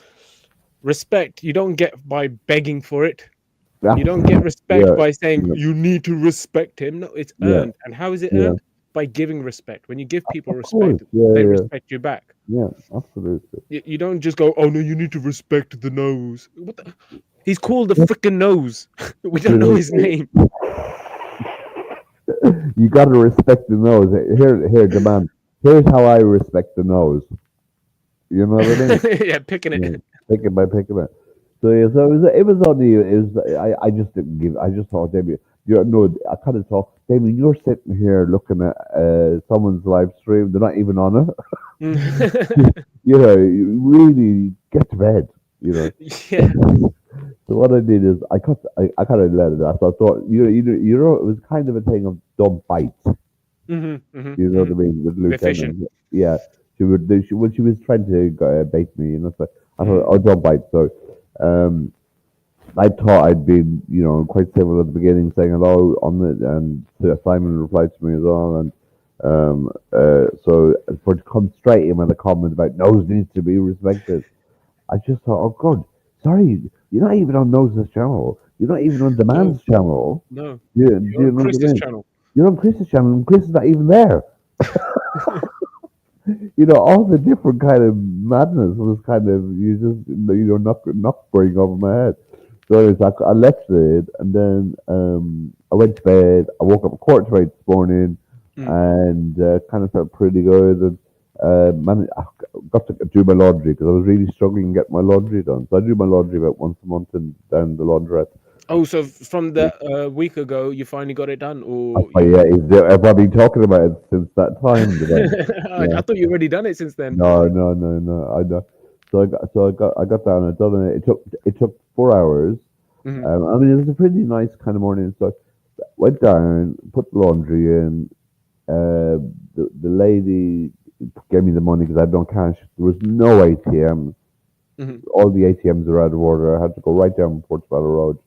respect you don't get by begging for it. You don't get respect yeah, by saying yeah, you need to respect him. No, it's yeah, earned. And how is it yeah. earned? By giving respect. When you give people Of course, respect, yeah, they yeah, respect you back. yeah, absolutely. You don't just go, "Oh no, you need to respect the nose." What the? He's called the Yeah, freaking nose. We don't know his absolutely. name. You got to respect the nose. Here, demand. Here's how I respect the nose. You know what I mean? Yeah, picking Yeah, it. pick it by. So yeah, so it was only I just didn't give. I just thought, Damien, I kind of thought, Damien, you're sitting here looking at someone's live stream. They're not even on it. You know, you really get to bed. You know. Yeah. So what I did is I kind of let it out. So I thought, it was kind of a thing of dumb fights. You know what I mean? With The fishing. Lieutenant. Yeah. She would do, when she was trying to bait me, you know, so I thought, Mm. oh, dumb fights. So, I thought I'd been, quite civil at the beginning, saying hello on it, and so Simon replied to me as well, and so for to come straight in with a comment about nose needs to be respected, I just thought, oh God, sorry, you're not even on Nose's channel, you're not even on No, Demand's channel, no. do You're you on know what I Chris's mean? channel. You're on Chris's channel, and Chris is not even there. All the different kind of madness was kind of knock going over my head. So it's like I left it, and then I went to bed. I woke up a quarter to 8 this morning, Mm. and kind of felt pretty good. And I got to do my laundry because I was really struggling to get my laundry done. So I do my laundry about once a month and down the laundrette. Oh, so from that week ago, you finally got it done, or But yeah, have I been talking about it since that time? Did I? I thought you already done it since then. No, no, no, no. I know. So I got down and done it. It took 4 hours. Mhm. I mean, it was a pretty nice kind of morning. So I went down, put the laundry in. The lady gave me the money because I had no cash. There was no ATM. Mhm. All the ATMs are out of order. I had to go right down Portobello Road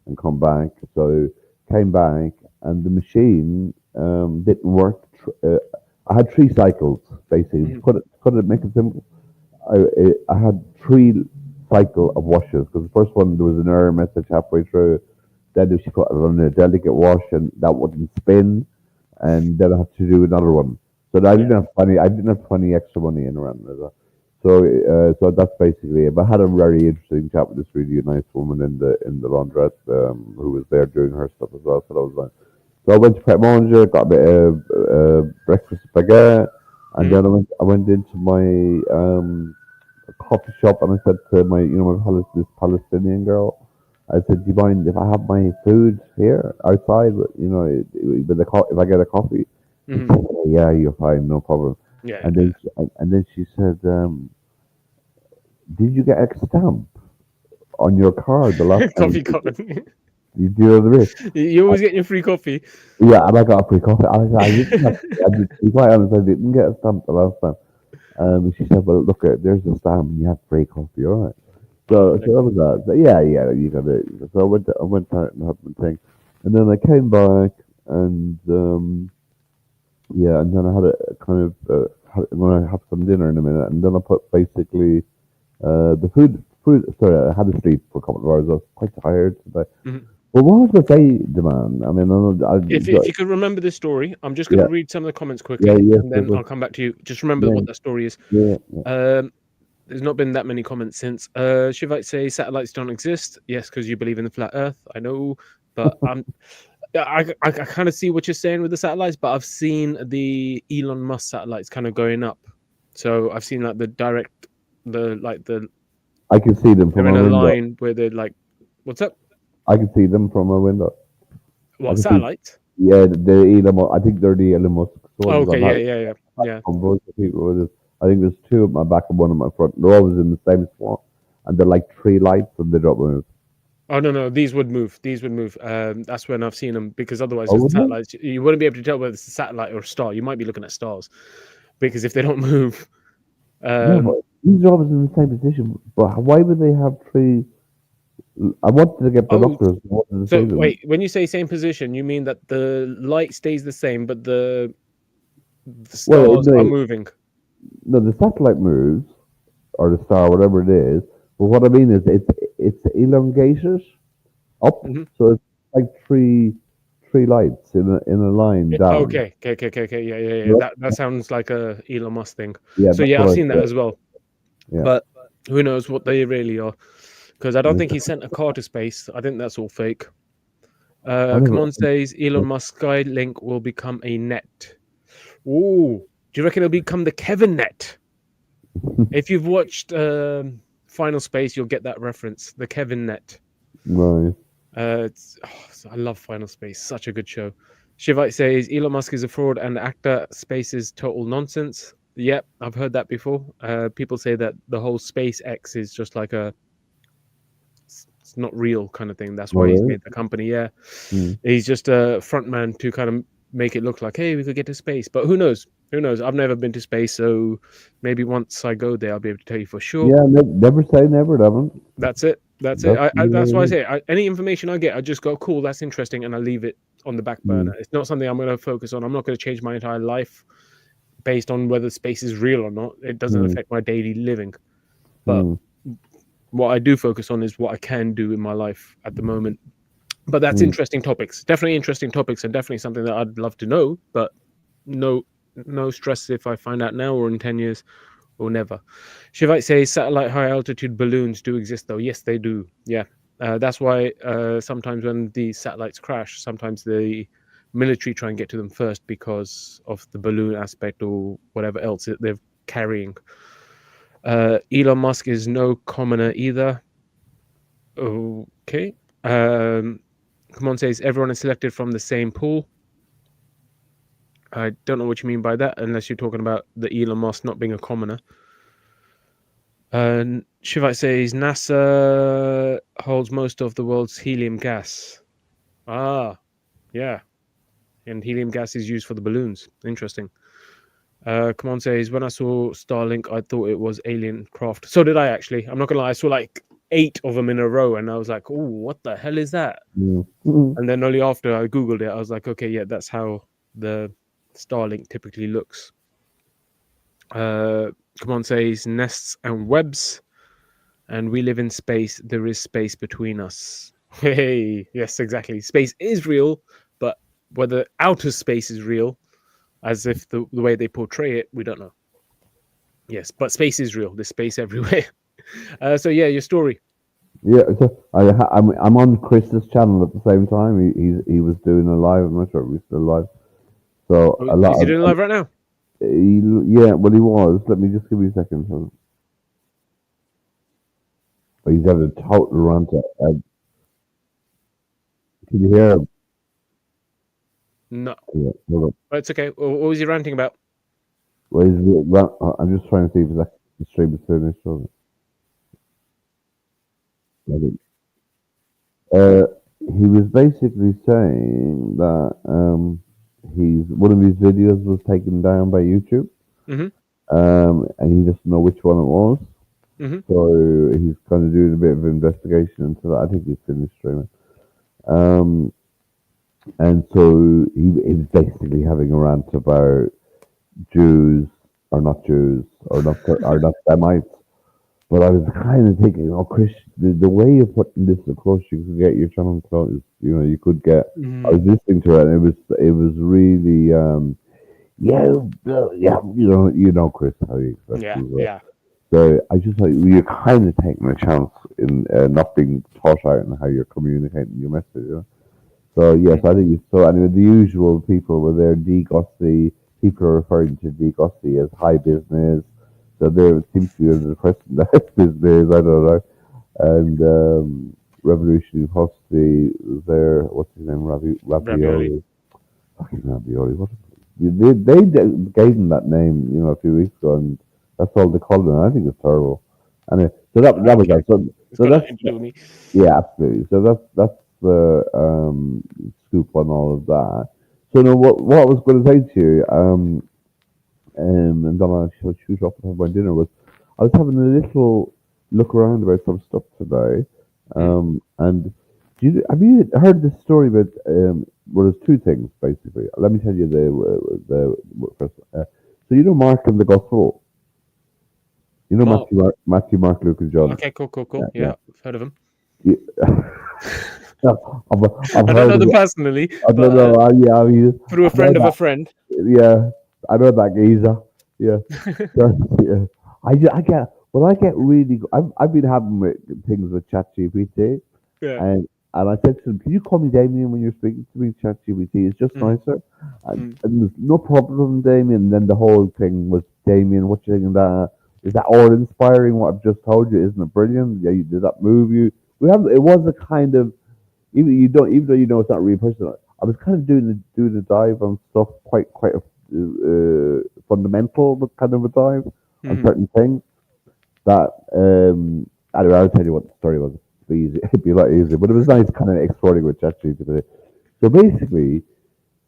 and come back. So came back and the machine didn't work. I had 3 cycles basically. Mhm. Could it make it simple? I had 3 cycle of washes because the first one there was an error message halfway through. Then if she put it on a delicate wash and that wouldn't spin, and then I had to do another one. So I didn't Yeah. have I didn't have 20 extra money in around it. So that's basically it. But I had a very interesting chat with this really nice woman in the laundrette who was there doing her stuff as well. So that was nice. So I went to Pret Manger, got a bit of breakfast baguette, and Mm. then I went into my coffee shop and I said to my my this Palestinian girl, I said, "Do you mind if I have my food here outside? If I get a coffee?" She Mhm. said, "Yeah, you're fine, no problem." Yeah. And then she said, "Did you get a stamp on your card the last time Coffee card. you do the race?" You always get your free coffee. Yeah, and I got a free coffee. I didn't. To be quite honest, I didn't get a stamp the last time. She said, "Well, look, there's a stamp. You have free coffee, all right." Oh, So that was that. So, yeah, you got it. So I went out and had my thing, and then I came back, and yeah, and then I had a kind of I'm gonna have some dinner in a minute, and then I put basically the food. Sorry, I had to sleep for a couple of hours. I was quite tired today. Mhm. But what was the say, the man? I mean, If you could remember this story, I'm just going yeah, to read some of the comments yeah, quickly, yes, and yes, then yes, I'll come back to you. Just remember yeah, what that story is. yeah, yeah. There's not been that many comments since. Shivite say satellites don't exist. Yes, because you believe in the flat Earth. I know, but I kind of see what you're saying with the satellites, but I've seen the Elon Musk satellites kind of going up. So I've seen like the I can see them they're from in my a window. line where they're like, what's up? I can see them from my window. I What can see, satellites? yeah, the Elon Musk. I think they're the Elon Musk Oh, ones. okay, yeah. On both the people with this. I think there's two at my back and one at my front. They're always in the same spot, and they're like tree lights, and they don't move. Oh no, these would move. These would move. That's when I've seen them because otherwise, Oh, with would they? satellites, you wouldn't be able to tell whether it's a satellite or a star. You might be looking at stars because if they don't move, Yeah, but these are always in the same position. But why would they have tree? I wanted to get oh, binoculars. I wanted to so see them. wait, when you say same position, you mean that the light stays the same, but the Well, stars are moving. no, the satellite moves, or the star, whatever it is. But what I mean is, it's elongated up, Hmm. so it's like three lights in a line down. Okay. Yeah. Yep. That sounds like a Elon Musk thing. Yeah, So that's yeah, I've what I seen that said. as well. Yeah. But who knows what they really are? Because I don't And think he sent a car to space. I think that's all fake. I Come never. on says Elon Musk Skylink will become a net. Ooh, do you reckon it'll become the Kevin net? If you've watched Final Space, you'll get that reference. The Kevin net. Right. I love Final Space. Such a good show. Shivite says Elon Musk is a fraud and actor. Space is total nonsense. Yep, I've heard that before. People say that the whole SpaceX is just like it's not real kind of thing. That's Oh, why he's really? made the company. Yeah, Hmm. he's just a front man to kind of make it look like, hey, we could get to space. But who knows? Who knows? I've never been to space, so maybe once I go there, I'll be able to tell you for sure. Yeah. Never say never, Devon. That's it. That's it. That's That's why I really say any information I get, I just go, cool, that's interesting, and I leave it on the back mm, burner. It's not something I'm going to focus on. I'm not going to change my entire life based on whether space is real or not. It doesn't mm, affect my daily living. But mm, what I do focus on is what I can do in my life at the moment. But that's mm. interesting topics. Definitely interesting topics, and definitely something that I'd love to know. But no stress if I find out now or in 10 years or never. Shivite says satellite high altitude balloons do exist though. Yes, they do. Yeah. That's why sometimes when the satellites crash, sometimes the military try and get to them first because of the balloon aspect or whatever else they're carrying. Elon Musk is no commoner either. Okay. Come on says everyone is selected from the same pool. I don't know what you mean by that, unless you're talking about the Elon Musk not being a commoner. Shivite says NASA holds most of the world's helium gas. Ah, yeah. And helium gas is used for the balloons. Interesting. Come on says when I saw Starlink, I thought it was alien craft. So did I actually. I'm not gonna lie. I saw like 8 of them in a row, and I was like, "Oh, what the hell is that?" Mm. Mm. And then only after I googled it, I was like, "Okay, yeah, that's how the Starlink typically looks." Come on says nests and webs. And we live in space. There is space between us. Hey, yes, exactly. Space is real, but whether outer space is real, as if the way they portray it, we don't know. Yes, but space is real. There's space everywhere. So yeah, your story. Yeah. So I'm on Chris's channel at the same time. He was doing a live. I'm not sure if he's still live. So Oh, a is lot he of doing live right now? yeah. Well, he was. Let me just give you a second. He's had a total rant. Can you hear him? No, Yeah, hold on. but it's okay. What was you ranting about? Well, I'm just trying to see if the stream is finished. Or not. He was basically saying that he's one of his videos was taken down by YouTube, Mhm. and he doesn't know which one it was. Mhm. So he's kind of doing a bit of investigation into that. I think he's finished streaming. Um, and so he was basically having a rant about Jews or not Semites. But I was kind of thinking, oh, Chris, the way you're putting this across, you could get your channel closed. You know, you could get. I was listening to it, and it was really, you know, Chris, how you express Yeah, these. yeah. So I just like you're kind of taking a chance in not being taught out in how you're communicating your message. You know? So yes, I think so. Anyway, the usual people were there. Degossy, people are referring to Degossy as high business. So there seems to be a person that business. I don't know. And Revolutionary Hosty was there. What's his name? Ravioli. Fucking Ravioli. What? They gave him that name, you know, a few weeks ago, and that's all they called him. I think it's terrible. Anyway, so that was that. It's So got that's nothing to do with me. yeah, absolutely. So that's the scoop on all of that. So now, what I was going to say to you, and then I shall shoot off and have my dinner was, I was having a little look around about some stuff today, and have you heard this story about? Well, there's two things basically. Let me tell you the first. So you know Mark in the Gospel. You know Mark. Matthew, Mark, Luke, and John. Okay, cool. Yeah. Yeah, I've heard of him. Yeah. I've I don't know them personally, I but don't know. Yeah, I mean, through a friend of a friend. yeah, I know that geezer. Yeah, so, yeah. I get really. I've been having things with ChatGPT, Yeah. and I said to him, "Can you call me Damien when you're speaking to me? ChatGPT is just nicer." And there's no problem, Damien. And then the whole thing was, Damien, what you think of that? Is that all inspiring? What I've just told you, isn't it brilliant? Yeah, did that move you? We have. It was a kind of even though you know it's not real person. I was kind of doing a dive on stuff quite fundamental, but kind of a dive on certain things that. Anyway, I'll tell you what the story was. It'd be a lot easier, but it was nice kind of exploring with ChatGPT. So basically,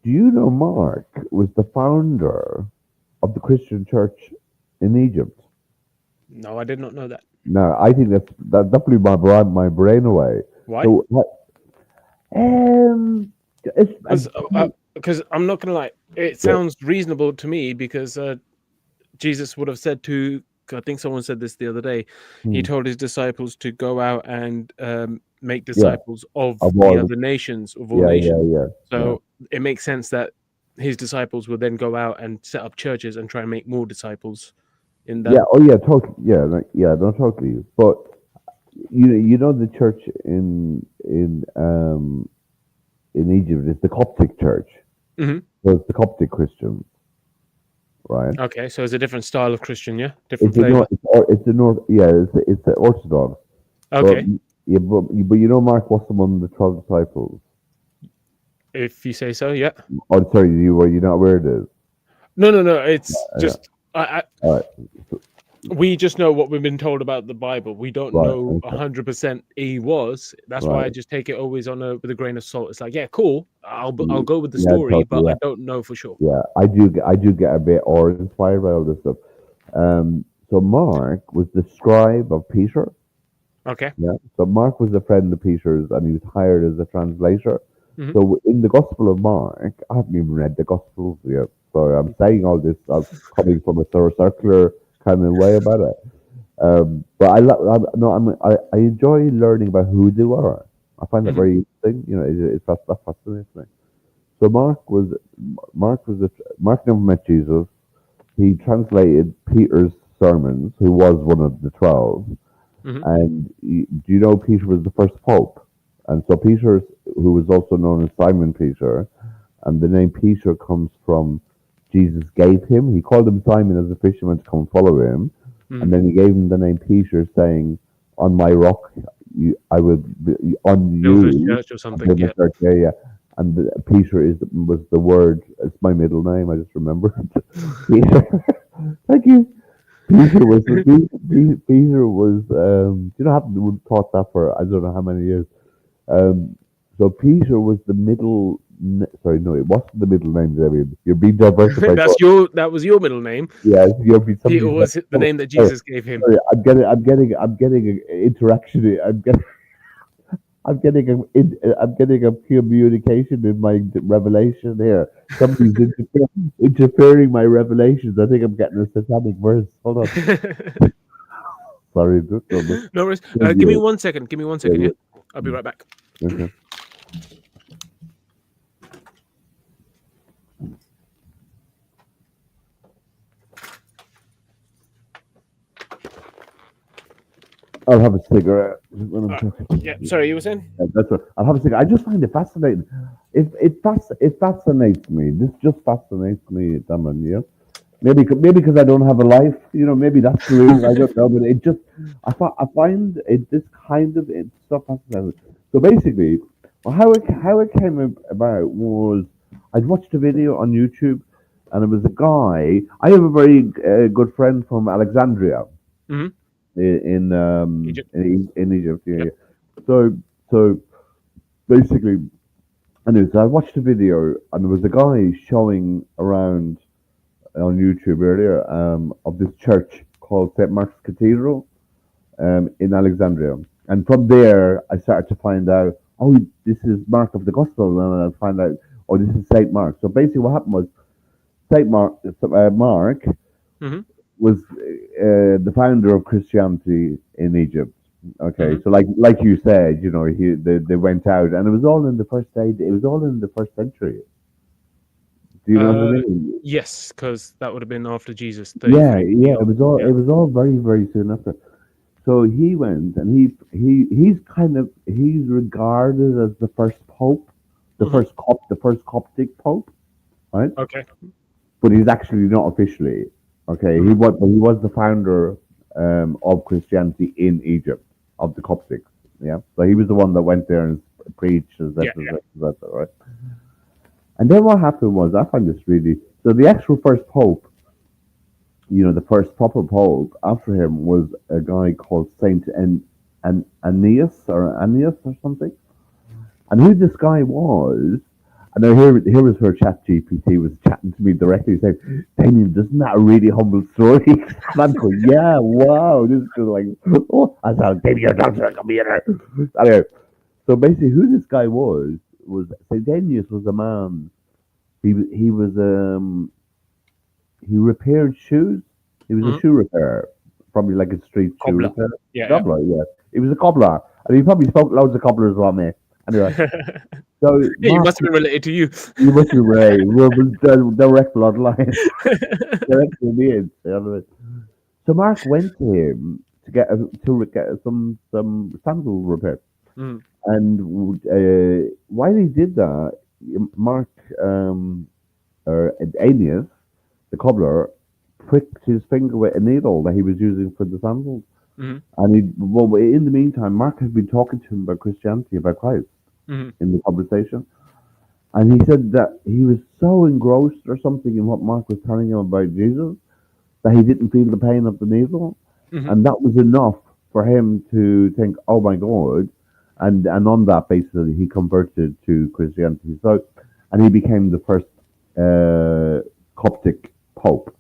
do you know Mark was the founder of the Christian Church in Egypt? No, I did not know that. No, I think that blew my brain away. Why? So, it's Because I'm not gonna lie, it sounds reasonable to me because Jesus would have said to. I think someone said this the other day. He told his disciples to go out and make disciples of Of the all other nations, of all nations. So it makes sense that his disciples would then go out and set up churches and try and make more disciples in that. Yeah, oh yeah, totally. Yeah, no, totally. But you know the church in Egypt is the Coptic church. Mm-hmm. So it's the Coptic Christians, right? Okay, so it's a different style of Christian, yeah, It's different the flavor. it's the North. Yeah, it's the Orthodox. Okay, But you know Mark wasn't one of the 12 disciples. if you say so, yeah. Oh, sorry, you not aware it is. No. It's just All right. we just know what we've been told about the Bible. We don't Right, know okay. 100% he was. That's why I Right. just take it always with a grain of salt. It's like, yeah, cool. I'll Mm, go with the yeah, story, totally, but yeah. I don't know for sure. Yeah, I do get a bit inspired by all this stuff. So Mark was the scribe of Peter. Okay. Yeah. So Mark was a friend of Peter's, and he was hired as a translator. Mhm. So in the Gospel of Mark, I haven't even read the Gospels yet. So I'm saying all this coming from a sort of circular kind of way about it. But I enjoy learning about who they were. I find that very interesting. You know, that fascinates me. So Mark never met Jesus. He translated Peter's sermons, who was one of the 12. Mhm. And do you know Peter was the first pope? And so Peter, who was also known as Simon Peter, and the name Peter comes from Jesus gave him. He called him Simon as a fisherman to come follow him. And then he gave him the name Peter, saying, "On my rock I will be, on Build a you. church or something. Build a Yeah. church, yeah, yeah. And Peter was the word. It's my middle name. I just remembered. Peter. Thank you. Peter was Peter was. You know, I haven't taught that for I don't know how many years. So Peter was the middle. Sorry, no, it wasn't the middle name, David. You're being diversified. That was your middle name. Yeah, you're being Peter somebody's. was the name that Jesus gave him. Sorry, I'm getting an interaction. I'm getting a communication in my revelation here. Somebody's interfering my revelations. I think I'm getting a satanic verse. Hold on. Sorry. No worries. Give me 1 second. Give me 1 second. Yeah, I'll be right back. Okay. I'll have a cigarette when I'm talking. Yeah. Sorry, you were saying? That's what I'll have a cigarette. I just find it fascinating. It fascinates me. This just fascinates me, Damon. Yeah. Maybe because I don't have a life. You know, maybe that's the reason. I don't know, but it just I find it this kind of it's so fascinating. So basically, well, how it came about was I'd watched a video on YouTube, and it was a guy. I have a very good friend from Alexandria. Mm-hmm. In Egypt. in Egypt, yeah. Yep. So basically, anyway, so I watched a video and there was a guy showing around on YouTube earlier of this church called St. Mark's Cathedral in Alexandria, and from there I started to find out, oh, this is Mark of the Gospel, and I find out, oh, this is Saint Mark. So basically, what happened was Saint Mark, Mark Mm-hmm. was the founder of Christianity in Egypt. Okay, Mhm. so like you said, you know, they went out, and it was all in the first age. It was all in the first century. Do you know what I mean? Yes, because that would have been after Jesus. Yeah, 33 yeah. or- It was all. yeah. It was all very, very soon after. So he went, and he's regarded as the first pope, the Mhm. first Coptic pope, right? Okay. But he's actually not officially. Okay, he was the founder of Christianity in Egypt, of the Coptics. Yeah, so he was the one that went there and preached, Yeah, right? And then what happened was, I find this really so the actual first pope, you know, the first proper pope after him was a guy called Saint Aeneas or something. And who this guy was, and now here was where ChatGPT was chatting to me directly, saying, Damien, isn't that a really humble story? And I'm going, yeah, wow. This is just like, oh, I said, Damien, you're talking to a computer. Anyway, so basically who this guy was St. Aeneas was a man. He repaired shoes. He was a shoe repairer, probably like a street shoe Cobbler. repair. Yeah. Cobbler, yeah. He was a cobbler. And he probably spoke loads of cobblers on me. Anyway. So Yeah, you Mark, must have been related to you. you must be right. We're direct bloodline. Direct lineage. You know what I mean? So Mark went to him to get some sandal repair. Mm. And while he did that, Mark or Aeneas, the cobbler, pricked his finger with a needle that he was using for the sandals. Mhm. And in the meantime, Mark had been talking to him about Christianity, about Christ, Mhm. in the conversation. And he said that he was so engrossed or something in what Mark was telling him about Jesus that he didn't feel the pain of the needle. Mhm. And that was enough for him to think, oh my God. And on that basis, he converted to Christianity. So, and he became the first Coptic Pope.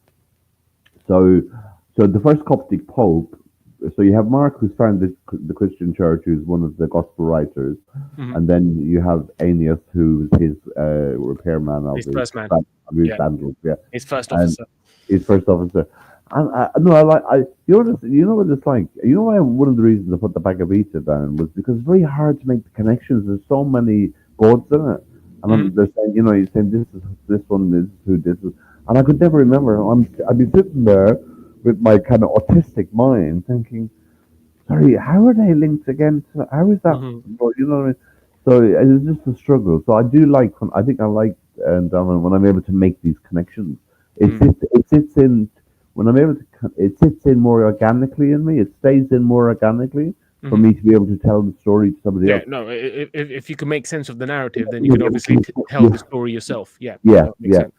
So the first Coptic Pope. So you have Mark, who's founded the Christian Church, who's one of the gospel writers, Mhm. and then you have Aeneas, who's his repairman of His his first man. his Yeah. sandals, yeah, His first and officer. his first officer. And no, you know what it's like. You know why one of the reasons I put the Bhagavad down was because it's very hard to make the connections. There's so many gods in it, and they're saying, you know, you're saying this one is who this is, and I could never remember. I'd be sitting there with my kind of autistic mind thinking, sorry, how are they linked again? How is that? Mhm. Well, you know what I mean? So it's just a struggle. So I do like I think I like when I'm able to make these connections. It sits in when I'm able to. It sits in more organically in me. It stays in more organically for me to be able to tell the story to somebody Yeah, else. no. If you can make sense of the narrative, then you can obviously tell the story yourself. Yeah, Yeah, that makes yeah. sense.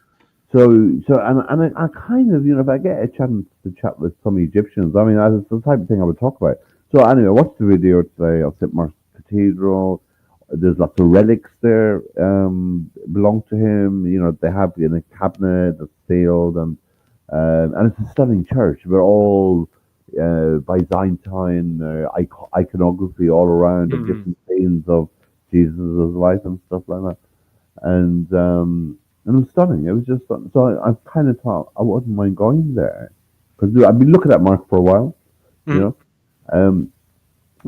So, I kind of, if I get a chance to chat with some Egyptians, I mean, that's the type of thing I would talk about. So, anyway, I watched the video today of St. Mark's Cathedral. There's lots of relics there, belong to him. They have in a cabinet that's sealed, and it's a stunning church. We're all Byzantine iconography all around, and different scenes of Jesus' life and stuff like that. And it was stunning. It was just stunning. So I kind of thought I wouldn't mind going there because I've been looking at Mark for a while, you know.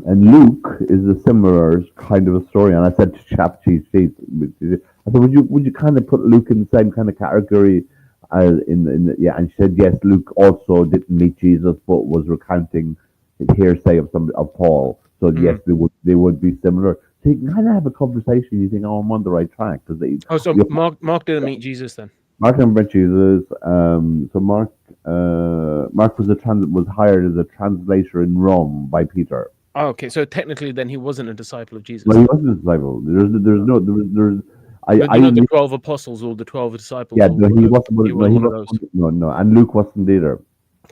And Luke is a similar kind of a story. And I said to Chap Cheese Feet, I said, would you kind of put Luke in the same kind of category? Yeah, and she said yes. Luke also didn't meet Jesus, but was recounting his hearsay of Paul. So yes, they would be similar. So you can kind of have a conversation. You think, oh, I'm on the right track because So Mark didn't meet Jesus then. Mark never met Jesus. So Mark was hired as a translator in Rome by Peter. Oh, okay, so technically, then he wasn't a disciple of Jesus. Well, he wasn't a disciple. There's. But the 12 apostles or the 12 disciples. Yeah, no, he wasn't. He wasn't one of those. No, and Luke wasn't either.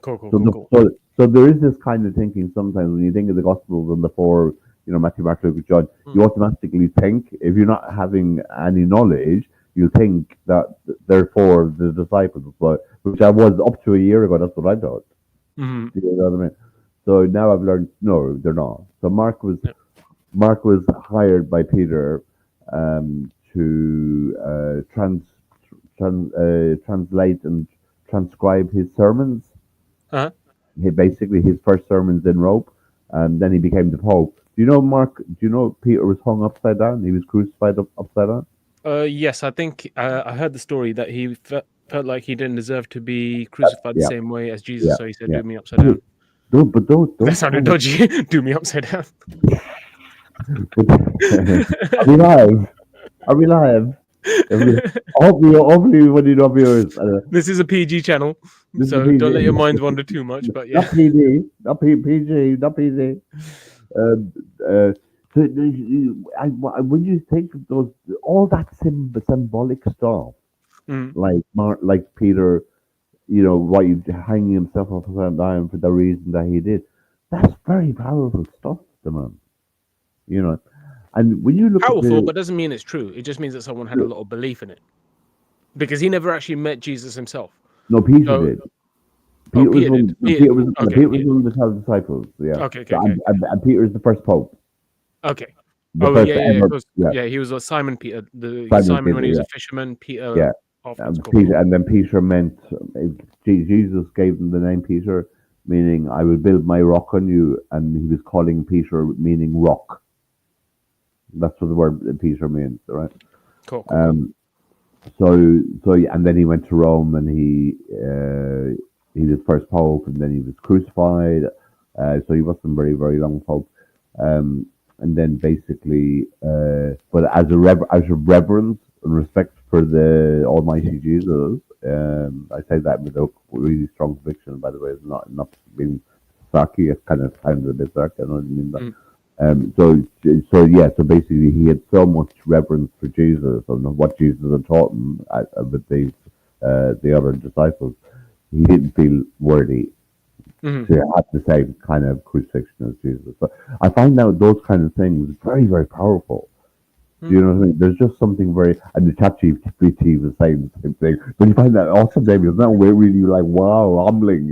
Cool. So there is this kind of thinking sometimes when you think of the Gospels and the four, Matthew, Mark, Luke, John, you automatically think, if you're not having any knowledge, you think that therefore the disciples, which I was up to a year ago, that's what I thought. You know what I mean? So now I've learned, no, they're not. So Mark was hired by Peter to translate and transcribe his sermons. Basically, his first sermons in Rome, and then he became the Pope. Do you know Peter was hung upside down? He was crucified upside down? Yes, I think I heard the story that he felt like he didn't deserve to be crucified the same way as Jesus, so he said, "Do me upside down." That sounded dodgy. Do me upside down. Are we live? Hopefully, when you know viewers. This is a PG channel, so don't let your minds wander too much. But yeah, not PG, not PG, not PG. So when you think of all that symbolic stuff, like Peter, why hanging himself upside down for the reason that he did, that's very powerful stuff, man. And when you look powerful, but doesn't mean it's true. It just means that someone had a lot of belief in it, because he never actually met Jesus himself. No, Peter did. Peter was one of the 12 disciples. Yeah. Okay. And Peter is the first pope. Okay. He was Simon Peter. Simon when he was a fisherman. Peter. Yeah. Peter, and then Peter meant Jesus gave him the name Peter, meaning I will build my rock on you, and he was calling Peter meaning rock. That's what the word Peter means, right? Cool. So and then he went to Rome, and he was first pope, and then he was crucified. So he wasn't very, very long pope. And then basically, but as a reverence and respect for the Almighty Jesus, I say that with a really strong conviction. By the way, it's not being sarky. It's kind of sounded a bit sarky. I know what I mean. But, so basically, he had so much reverence for Jesus and what Jesus had taught him with the other disciples. He didn't feel worthy to have the same kind of crucifixion as Jesus. So I find out those kind of things very, very powerful. You know what I mean? There's just something very, and the ChatGPT was saying the same thing. But you find that awesome, David. It's not really like, wow, humbling,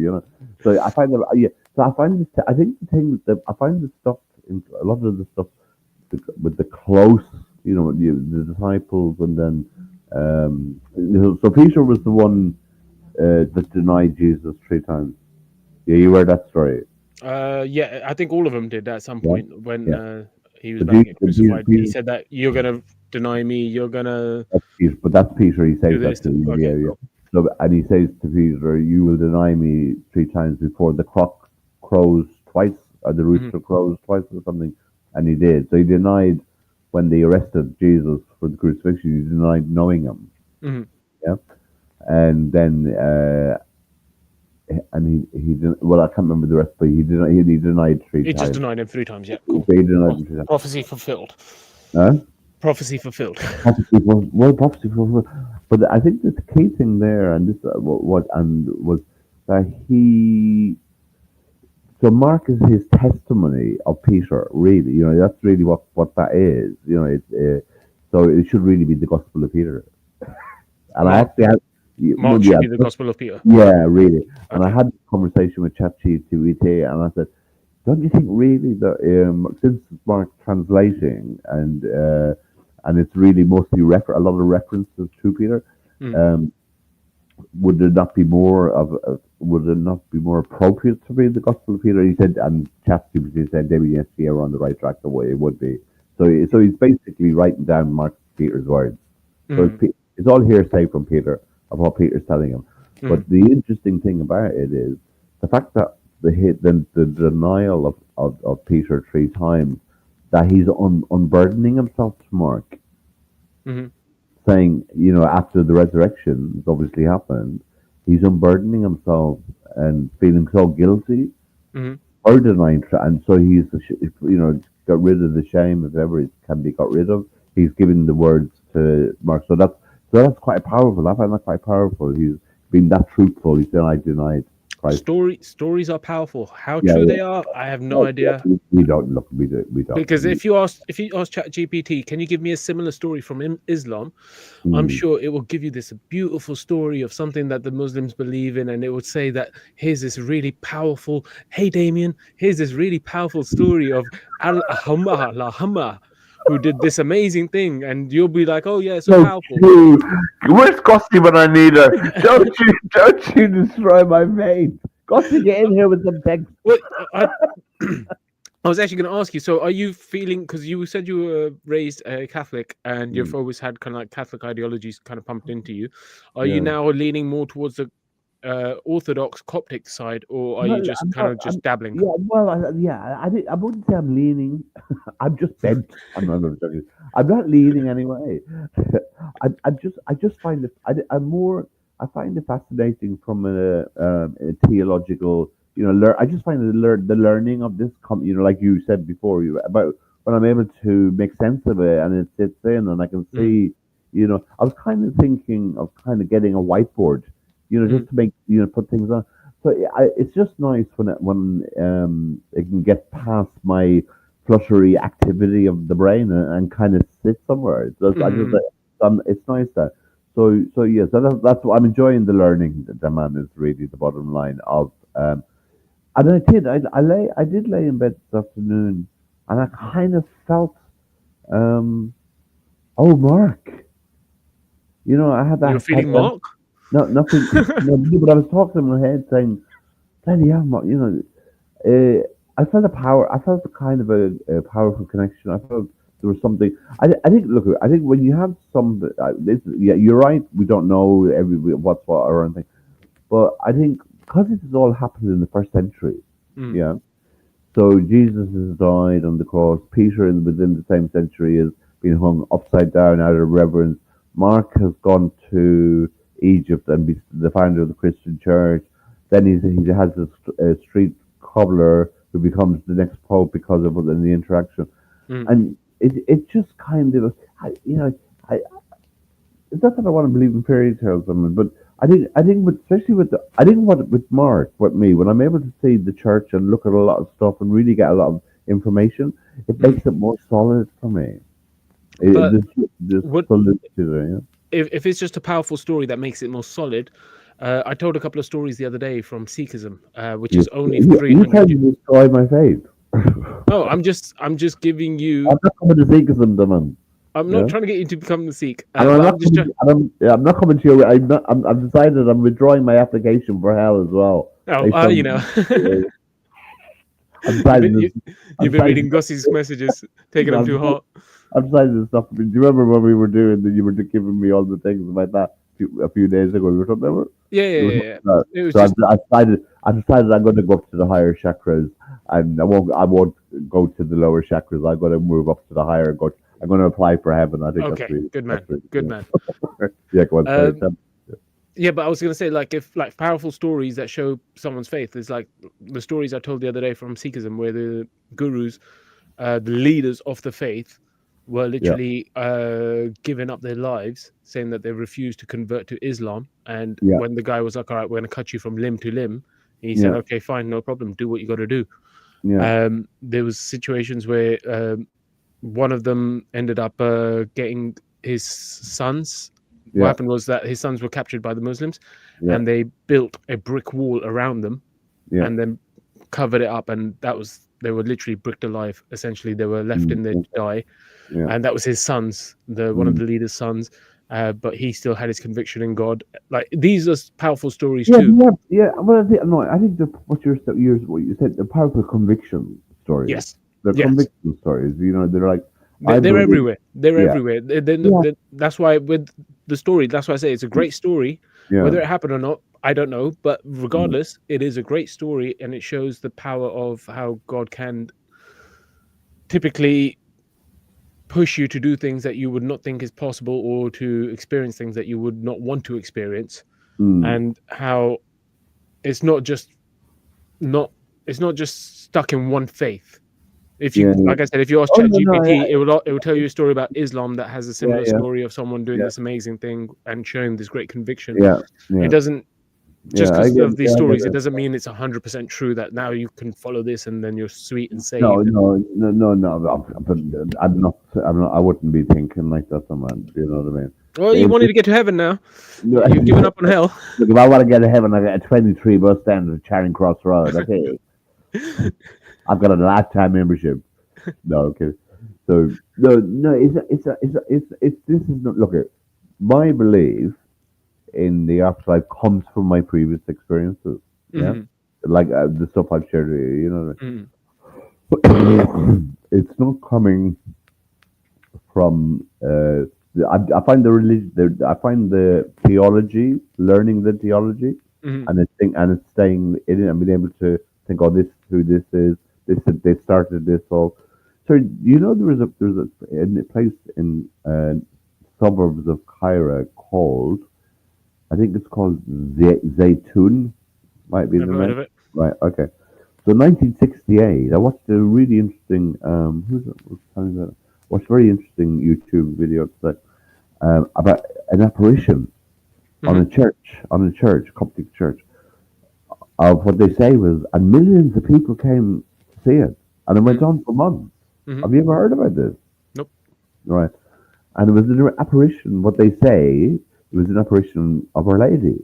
So I find that, So I find this, I think the thing that I find the stuff, a lot of the stuff with the close, the disciples, and then, so Peter was the one that denied Jesus 3 times. Yeah, you heard that story. Yeah, I think all of them did at some point when he was about to get crucified. He said that you're gonna deny me. You're gonna. That's Peter. He says that to him. Cool. So, and he says to Peter, "You will deny me 3 times before the cock crows twice, or the rooster crows twice, or something." And he did. So he denied when they arrested Jesus for the crucifixion. He denied knowing him. Yeah, and then and he didn't. Well, I can't remember the rest, but he denied three He times. just denied him 3 times. Yeah, cool. He denied him 3 times. Prophecy fulfilled. Huh? Prophecy fulfilled. Prophecy fulfilled. But I think the key thing there, and this was that he. So Mark is his testimony of Peter. Really, that's really what that is. So it should really be the Gospel of Peter. And I actually had Mark should be the Gospel of Peter. Yeah, really. And I had a conversation with ChatGPT, and I said, "Don't you think really that since Mark's translating and it's really mostly a lot of references to Peter, would it not be more appropriate to read the Gospel of Peter?" He said, and ChatGPT said, "David, yes, you're on the right track. The way it would be." So he's basically writing down Peter's words. So it's all hearsay from Peter of what Peter's telling him. But the interesting thing about it is the fact that the denial of Peter 3 times, that he's unburdening himself to Mark, saying, after the resurrection has obviously happened, he's unburdening himself and feeling so guilty or denying, and so he's got rid of the shame, if ever it can be got rid of. He's giving the words to Mark, so that's quite powerful. I find that quite powerful. He's been that truthful. He said, "I denied Christ." Stories are powerful. How true they are, I have no idea. We don't. Because if you ask ChatGPT, can you give me a similar story from Islam? I'm sure it will give you this beautiful story of something that the Muslims believe in, and it would say that here's this really powerful. Hey, Damien, here's this really powerful story of Al-Hama, who did this amazing thing, and you'll be like, "Oh yeah, it's so powerful." Where's Gosty when I need her? Don't you destroy my mate. Gosty, get in here with some text. Well, I was actually going to ask you. So, are you feeling? Because you said you were raised Catholic, and you've always had kind of like Catholic ideologies kind of pumped into you. Are you now leaning more towards the Orthodox Coptic side, or are you just just dabbling? Yeah, well, I wouldn't say I'm leaning. I'm just bent. I'm not leaning anyway. I just find it. I find it fascinating from a theological. I just find the learning of this. Like you said before, about when I'm able to make sense of it and it sits in, and I can see. I was kind of thinking of kind of getting a whiteboard. Just to make put things on. So it's just nice when it can get past my fluttery activity of the brain and kind of sit somewhere. It's nice that. So yes, that's what I'm enjoying the learning. The man is really the bottom line of. And I did lay in bed this afternoon, and I kind of felt, oh, Mark. I had that. You're feeling Mark. No, nothing. But I was talking in my head saying, "Daddy, I felt a power. I felt a kind of a powerful connection. I felt there was something. I think. Look, I think when you have some, you're right. We don't know what's what or anything, but I think because this has all happened in the first century, yeah. So Jesus has died on the cross. Peter, within the same century, has been hung upside down out of reverence. Mark has gone to Egypt and be the founder of the Christian church. Then he has this street cobbler who becomes the next pope because of the interaction. And it just kind of, it's not that I want to believe in fairy tales, but I think with Mark, with me, when I'm able to see the church and look at a lot of stuff and really get a lot of information, it makes it more solid for me. If it's just a powerful story that makes it more solid, I told a couple of stories the other day from Sikhism, which is only 300. You can't destroy my faith. No, I'm just giving you. I'm not coming to Sikhism, man. I'm not trying to get you to become the Sikh. I'm not coming to you. I've decided I'm withdrawing my application for hell as well. You've been reading Gossie's messages, taking them too hot. I've decided to stop. Do you remember when we were doing that? You were giving me all the things about that a few days ago. We were talking about it. Yeah. I decided I'm going to go up to the higher chakras, and I won't go to the lower chakras. I'm going to move up to the higher. I'm going to apply for heaven. I think that's really good man. Yeah, go on. Yeah, but I was gonna say, like, if like powerful stories that show someone's faith is like the stories I told the other day from Sikhism, where the gurus, the leaders of the faith, were literally giving up their lives, saying that they refused to convert to Islam. And Yeah. when the guy was like, "All right, we're gonna cut you from limb to limb," he said, Yeah. "Okay, fine, no problem. Do what you got to do." Yeah. There was situations where one of them ended up getting his sons. What Yeah. happened was that his sons were captured by the Muslims, Yeah. and they built a brick wall around them, Yeah. and then covered it up, and they were literally bricked alive. Essentially, they were left in there to die, Yeah. and that was his sons, one of the leader's sons. But he still had his conviction in God. Like, these are powerful stories Yeah, too. Well, I think what you said, the powerful conviction stories. Yes, The yes. conviction stories. They're like I They're believe- everywhere. They're Yeah. everywhere. That's why with the story, that's why I say it's a great story. Yeah. Whether it happened or not, I don't know. But regardless, it is a great story, and it shows the power of how God can typically push you to do things that you would not think is possible, or to experience things that you would not want to experience, and how it's not just stuck in one faith. If you, like I said, if you ask ChatGPT, it will tell you a story about Islam that has a similar story of someone doing this amazing thing and showing this great conviction. It doesn't just because of these stories. It doesn't mean it's 100% true that now you can follow this and then you're sweet and saved. No. I'm not. I wouldn't be thinking like that, man. You know what I mean? Well, you wanted to get to heaven now. No, You've given up on hell. Look, if I want to get to heaven, I get a 23 bus stand at Charing Cross Road. Okay. I've got a lifetime membership. No, okay. So no. It's this is not. Look, my belief in the afterlife comes from my previous experiences. Yeah, like the stuff I've shared with you. You know, it's not coming from. I find the religion. I find the theology, learning the theology, and it's staying in it and being able to think, oh, this is who this is. They started this all. So there was a place in suburbs of Cairo called, I think it's called Zaytun, might be Never the heard name. of it. Right. Okay. So 1968, I watched a really interesting. Who's it? Was telling me that? Watched a very interesting YouTube video today about an apparition on a church, Coptic church. Of what they say was, and millions of people came to see it, and it went on for months. Have you ever heard about this? Nope. Right. And it was an apparition. What they say, it was an apparition of Our Lady.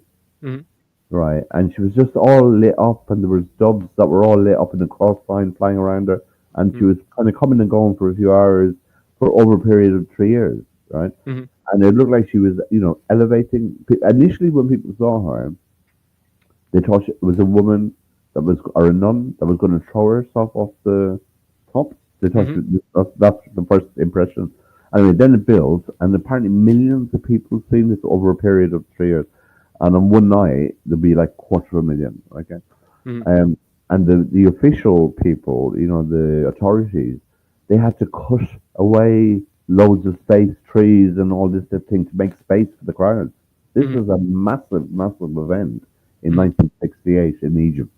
Right. And she was just all lit up, and there was doves that were all lit up in the crossline flying around her, and she was kind of coming and going for a few hours for over a period of 3 years. Right. And it looked like she was, elevating. Initially, when people saw her, they thought it was a woman or a nun that was going to throw herself off the top. They thought that's the first impression. Anyway, then it built, and apparently millions of people seen this over a period of 3 years. And on one night, there'll be like 250,000. Okay, and the official people, the authorities, they had to cut away loads of space, trees, and all this thing to make space for the crowd. This was a massive, massive event in 1968 in Egypt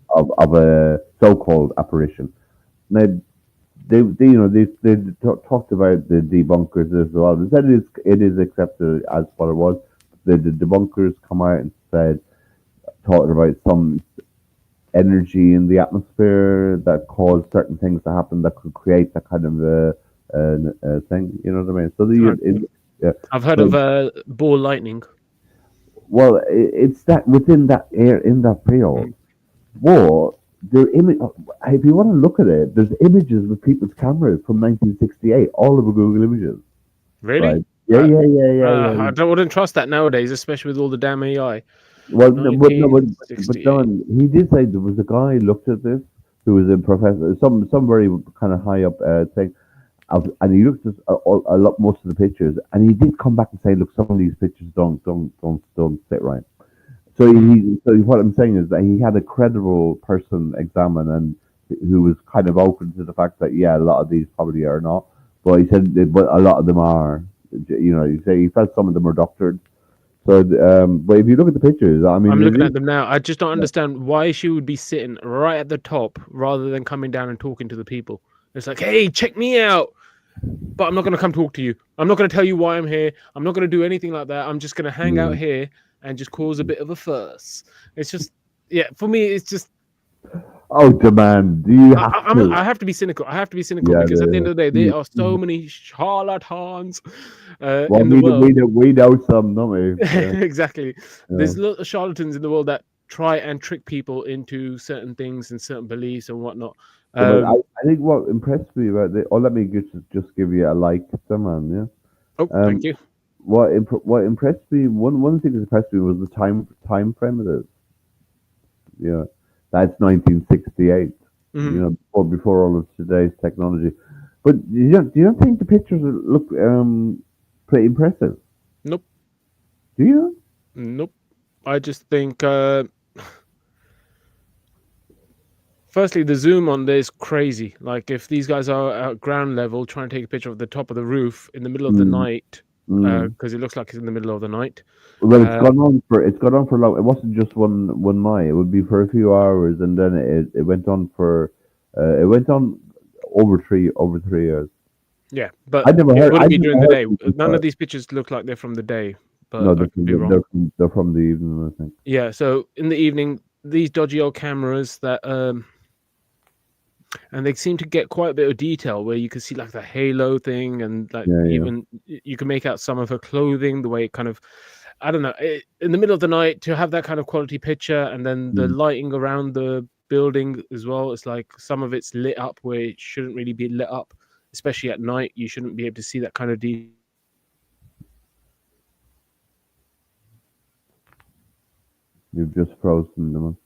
of a so-called apparition. Now, they talked about the debunkers as well. They said it is accepted as what it was. The debunkers come out and talking about some energy in the atmosphere that caused certain things to happen that could create that kind of a thing. You know what I mean? So I've heard of ball lightning. Well, it's that within that air in that field. Well, if you want to look at it, there's images with people's cameras from 1968 all over Google Images. Really? Right? Yeah. I wouldn't trust that nowadays, especially with all the damn AI. Well, but he did say there was a guy who looked at this who was a professor, some very kind of high up thing, and he looked at a lot most of the pictures, and he did come back and say, look, some of these pictures don't sit right. So what I'm saying is that he had a credible person examine, and who was kind of open to the fact that a lot of these probably are not, but he said but a lot of them are. He said he felt some of them are doctored. So, but if you look at the pictures, I mean, I'm it looking is- at them now. I just don't understand why she would be sitting right at the top rather than coming down and talking to the people. It's like, hey, check me out. But I'm not going to come talk to you. I'm not going to tell you why I'm here. I'm not going to do anything like that. I'm just going to hang out here and just cause a bit of a fuss. It's just, yeah, for me, it's just, oh, demand. Do you have to? I have to be cynical. I have to be cynical Yeah, because at the end of the day, there are so you- many charlatans well, in the world. we know some, don't we? Yeah, Exactly. There's yeah. a lot of charlatans in the world that try and trick people into certain things and certain beliefs and whatnot. Yeah, but I think what impressed me about the, oh, let me just give you a like, someone, yeah. Oh, thank you. What impressed me, one thing that impressed me was the time frame of it. Yeah, that's 1968. Mhm. You know, before all of today's technology. But do you not think the pictures look pretty impressive? Nope. Do you? Nope. I just think, firstly, the zoom on this is crazy. Like, if these guys are at ground level trying to take a picture of the top of the roof in the middle of the night, because it looks like it's in the middle of the night. Well, it's gone on for long. It wasn't just one night. It would be for a few hours, and then it went on for it went on over 3 years. Yeah, but I never it heard. I wouldn't be never during the heard day. people None say of it. these pictures look like they're from the day, No, but I could be wrong. they're from the evening, I think. Yeah, so in the evening, these dodgy old cameras that and they seem to get quite a bit of detail where you can see like the halo thing and like Yeah, yeah. even you can make out some of her clothing, the way it kind of, I don't know, in the middle of the night to have that kind of quality picture, and then the lighting around the building as well. It's like some of it's lit up where it shouldn't really be lit up, especially at night. You shouldn't be able to see that kind of detail. You've just frozen them.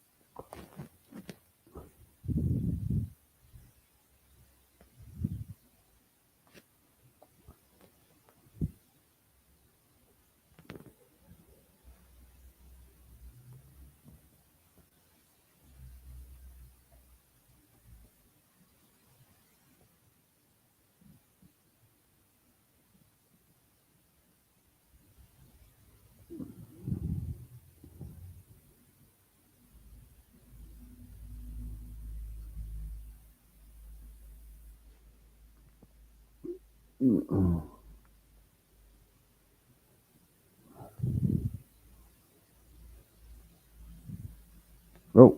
Oh.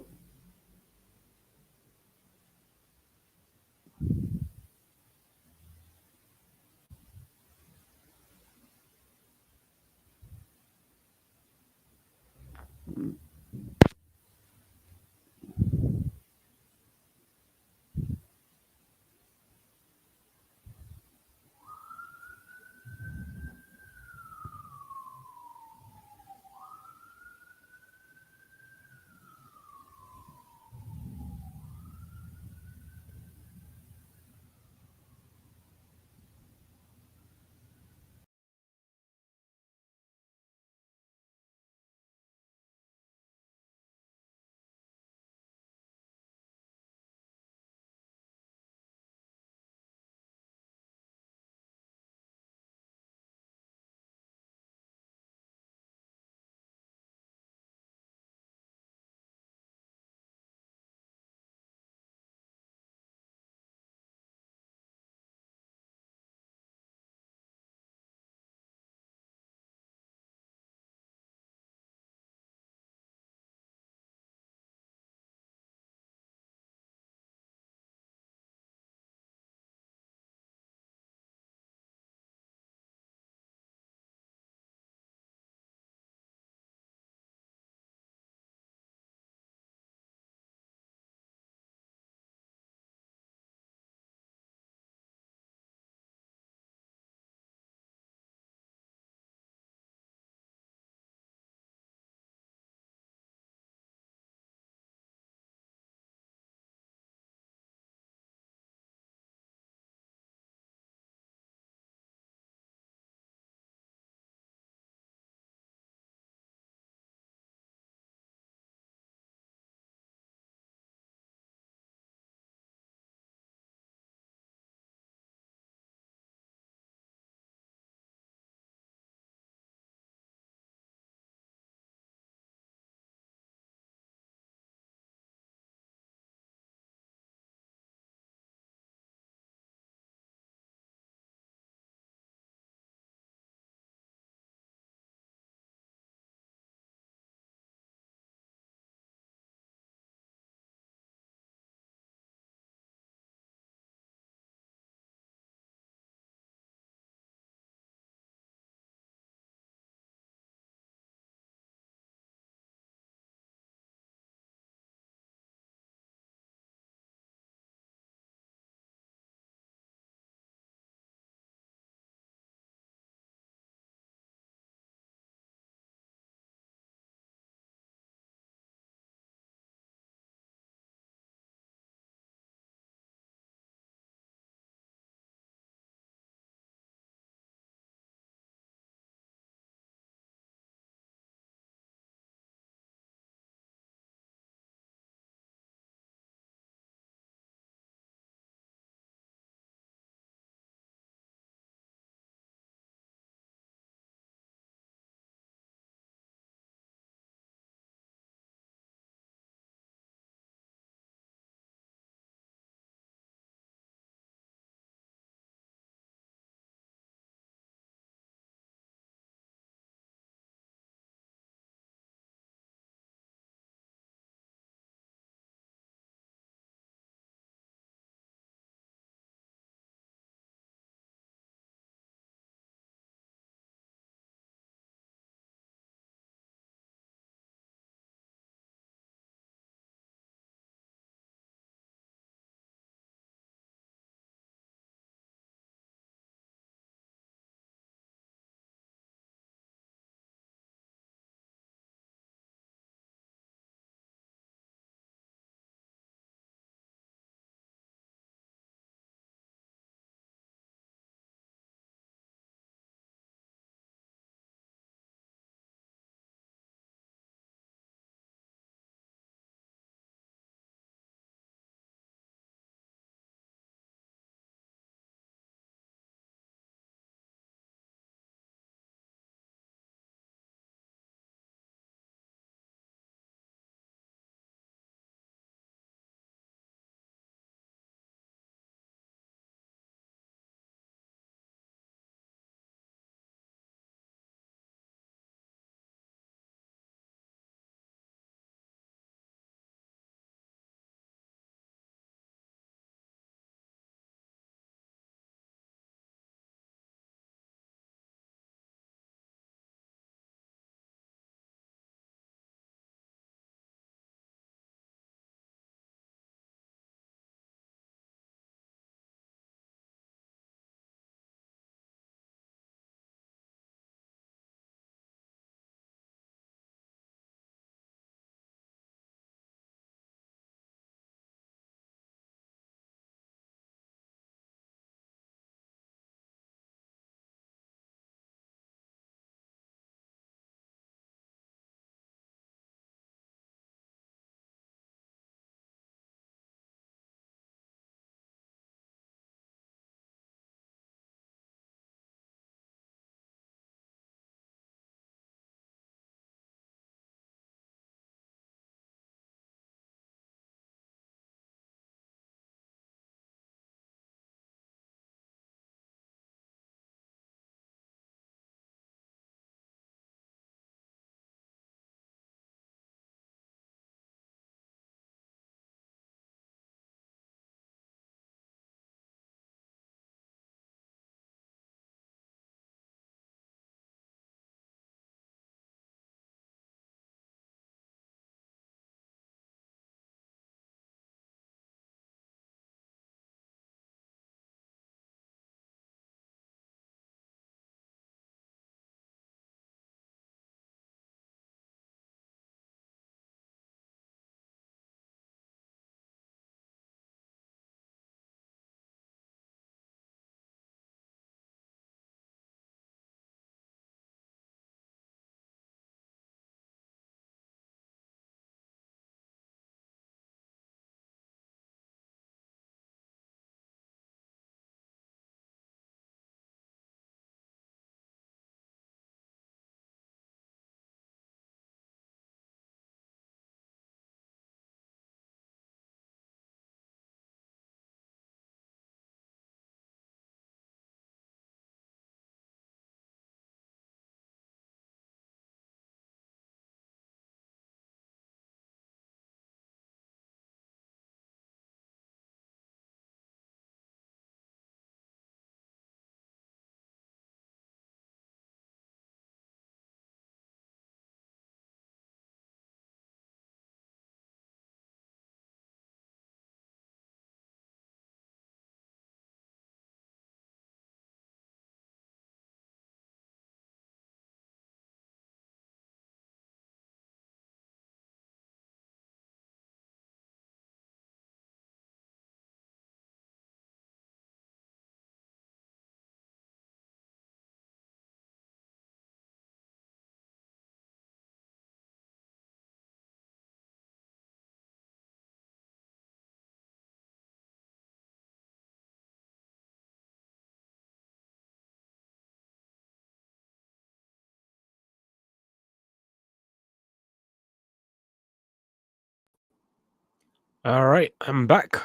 All right, I'm back.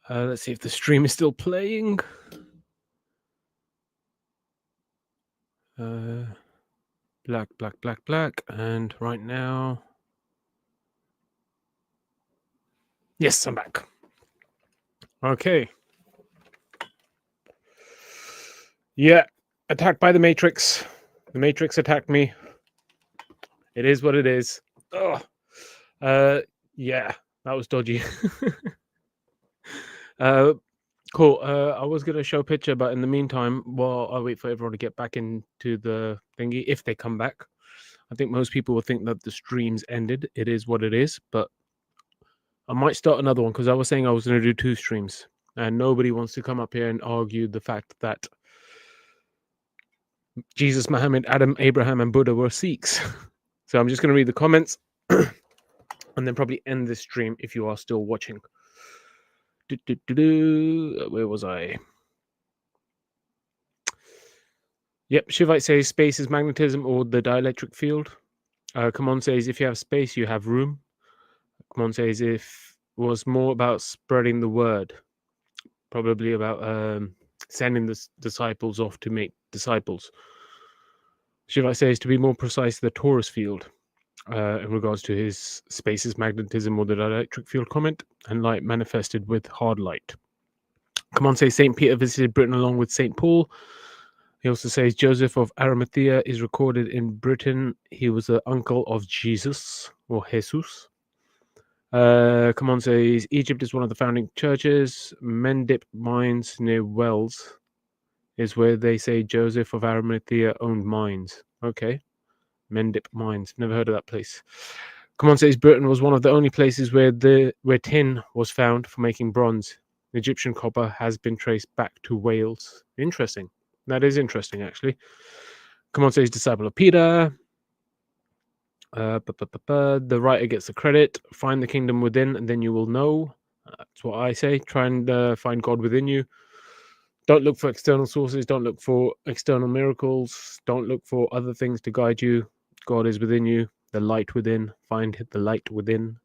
Let's see if the stream is still playing. Black, and right now, yes, I'm back. Okay. Yeah, attacked by the Matrix. The Matrix attacked me. It is what it is. Ugh. Yeah, that was dodgy. Cool. I was gonna show a picture, but in the meantime, while I wait for everyone to get back into the thingy, if they come back, I think most people will think that the stream's ended. It is what it is, but I might start another one because I was saying I was gonna do 2 streams, and nobody wants to come up here and argue the fact that Jesus, Muhammad, Adam, Abraham, and Buddha were Sikhs. So I'm just gonna read the comments and then probably end this stream if you are still watching. Where was I? Yep, Shivite says space is magnetism or the dielectric field. Come on says if you have space, you have room. Come on says if it was more about spreading the word, probably about sending the disciples off to make disciples. Shivite says to be more precise, the torus field in regards to his space is magnetism or the dielectric field comment, and light manifested with hard light. Come on says St. Peter visited Britain along with St. Paul. He also says Joseph of Arimathea is recorded in Britain. He was the uncle of Jesus or Jesus. Come on says Egypt is one of the founding churches. Mendip mines near Wells is where they say Joseph of Arimathea owned mines. Okay. Mendip mines. Never heard of that place. Come on says Britain was one of the only places where tin was found for making bronze. Egyptian copper has been traced back to Wales. Interesting. That is interesting, actually. Come on, says disciple of Peter. The writer gets the credit. Find the kingdom within, and then you will know. That's what I say. Try and find God within you. Don't look for external sources. Don't look for external miracles. Don't look for other things to guide you. God is within you. The light within. Find the light within.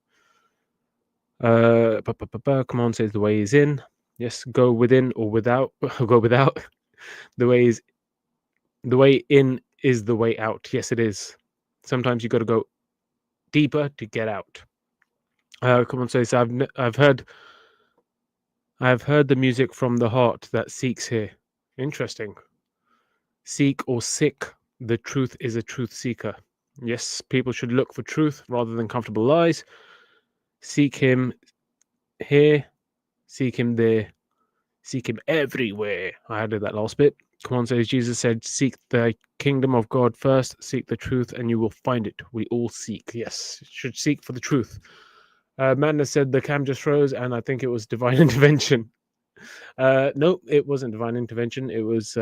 Come on, says the way is in. Yes, go within or without. Go without. The way in is the way out. Yes, it is. Sometimes you got to go deeper to get out. Come on, says I've heard the music from the heart that seeks here. Interesting. Seek or sick. The truth is a truth seeker. Yes, people should look for truth rather than comfortable lies. Seek him here. Seek him there. Seek him everywhere. I added that last bit. Come on, says Jesus said, seek the kingdom of God first, seek the truth, and you will find it. We all seek. Yes, should seek for the truth. Madness said the cam just froze, and I think it was divine intervention. No, it wasn't divine intervention. It was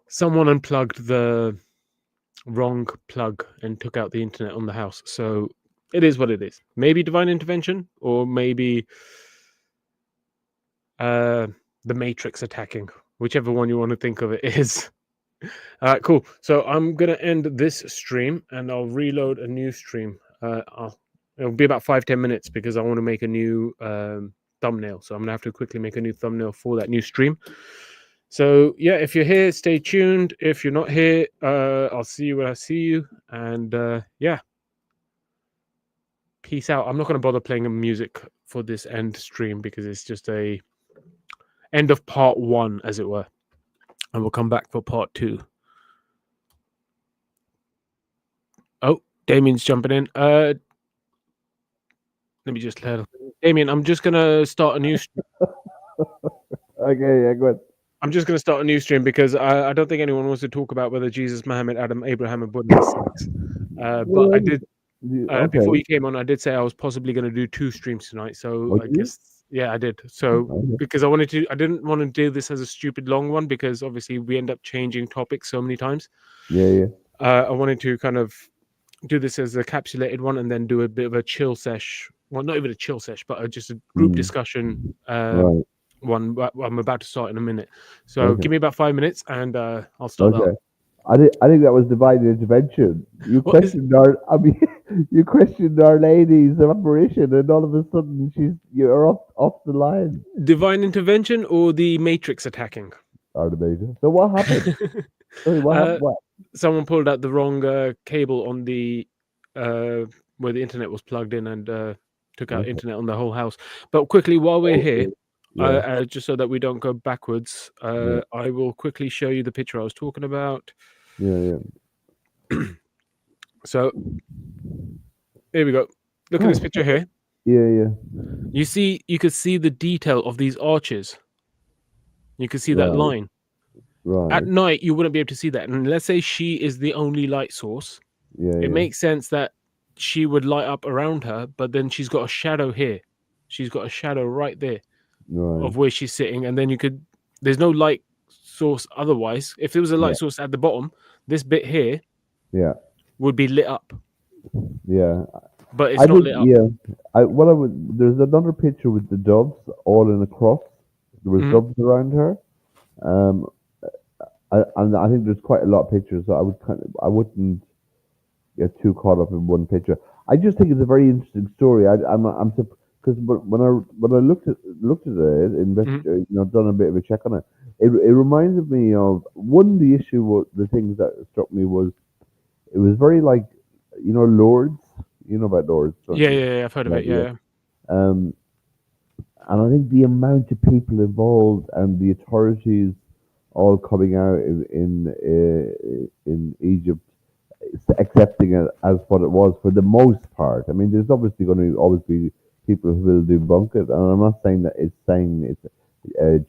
someone unplugged the wrong plug and took out the internet on the house. So it is what it is. Maybe divine intervention, or maybe the Matrix attacking, whichever one you want to think of it is. Cool. So I'm going to end this stream and I'll reload a new stream. It'll be about 5-10 minutes because I want to make a new thumbnail. So I'm going to have to quickly make a new thumbnail for that new stream. So yeah, if you're here, stay tuned. If you're not here, I'll see you when I see you. And yeah, peace out. I'm not going to bother playing music for this end stream because it's just a end of part 1, as it were, and we'll come back for part 2. Oh, Damien's jumping in. Let me just let Damien. I'm just gonna start a new. Okay, yeah, go ahead. I'm just gonna start a new stream because I don't think anyone wants to talk about whether Jesus, Muhammad, Adam, Abraham, and Buddha are Sikhs. But I did before you came on. I did say I was possibly going to do 2 streams tonight. So I guess. Yeah, I did. So because I didn't want to do this as a stupid long one because obviously we end up changing topics so many times. Yeah. I wanted to kind of do this as a capsulated one and then do a bit of a chill sesh. Well, not even a chill sesh, but just a group discussion one. I'm about to start in a minute. So give me about 5 minutes and I'll start that. I think that was divine intervention. You What is questioned our, I mean, you questioned Our Lady's apparition, and all of a sudden you're off the line. divine intervention or the Matrix attacking? Artemisia. So what happened? Sorry, what happened? What? Someone pulled out the wrong cable on the where the internet was plugged in and took out Okay. internet on the whole house. But quickly, while we're here, Yeah. just so that we don't go backwards, Yeah. I will quickly show you the picture I was talking about. Yeah. So here we go. Look at this picture here. Yeah. You could see the detail of these arches. You can see that Right. line. Right. At night, you wouldn't be able to see that. And let's say she is the only light source. Yeah. It makes sense that she would light up around her, but then she's got a shadow here. She's got a shadow right there Right. of where she's sitting. And then there's no light source otherwise. If there was a light source at the bottom, this bit here Yeah. would be lit up. Yeah. But it's not lit up. Yeah. There's another picture with the doves all in a cross. There was doves around her. And I think there's quite a lot of pictures. So I wouldn't get too caught up in one picture. I just think it's a very interesting story. I'm because when I looked at it, done a bit of a check on it. It reminded me of the issue. The things that struck me was it was very like Lourdes. You know about Lourdes? Yeah, I've heard of it. Yeah. And I think the amount of people involved and the authorities all coming out in Egypt, accepting it as what it was for the most part. I mean, there's obviously going to always be people who will debunk it, and I'm not saying that it's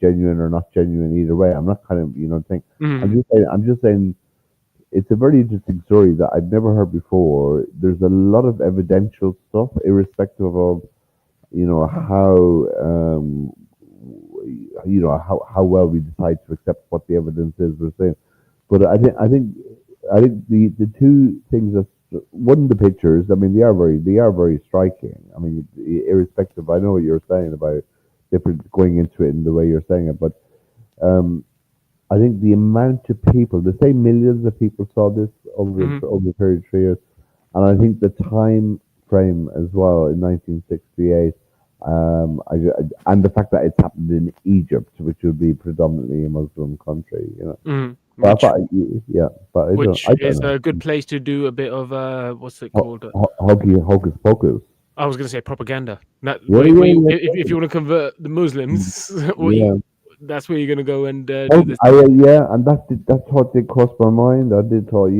genuine or not genuine either way. I'm not kind of think. I'm just saying it's a very interesting story that I'd never heard before. There's a lot of evidential stuff, irrespective of how well we decide to accept what the evidence is we're saying. But I think the two things that one, the pictures. I mean, they are very striking. I mean, irrespective. I know what you're saying about different going into it in the way you're saying it, but I think the amount of people, the same millions of people saw this over a period of 3 years, and I think the time frame as well in 1968. And the fact that it's happened in Egypt, which would be predominantly a Muslim country, Which is a good place to do a bit of what's it called? Hocus pocus. I was going to say propaganda. If you want to convert the Muslims, that's where you're going to go and do this. And that thought did cross my mind. I did thought,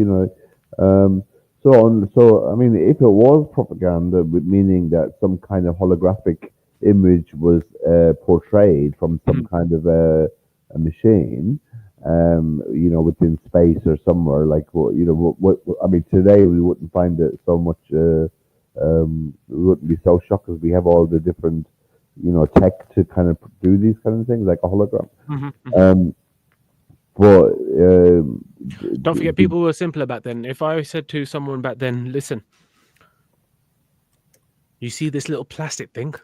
So I mean, if it was propaganda, meaning that some kind of holographic image was portrayed from some kind of a machine, within space or somewhere, like I mean, today we wouldn't find it so much. We wouldn't be so shocked because we have all the different, tech to kind of do these kind of things, like a hologram. But don't forget, people were simpler back then. If I said to someone back then, listen, you see this little plastic thing?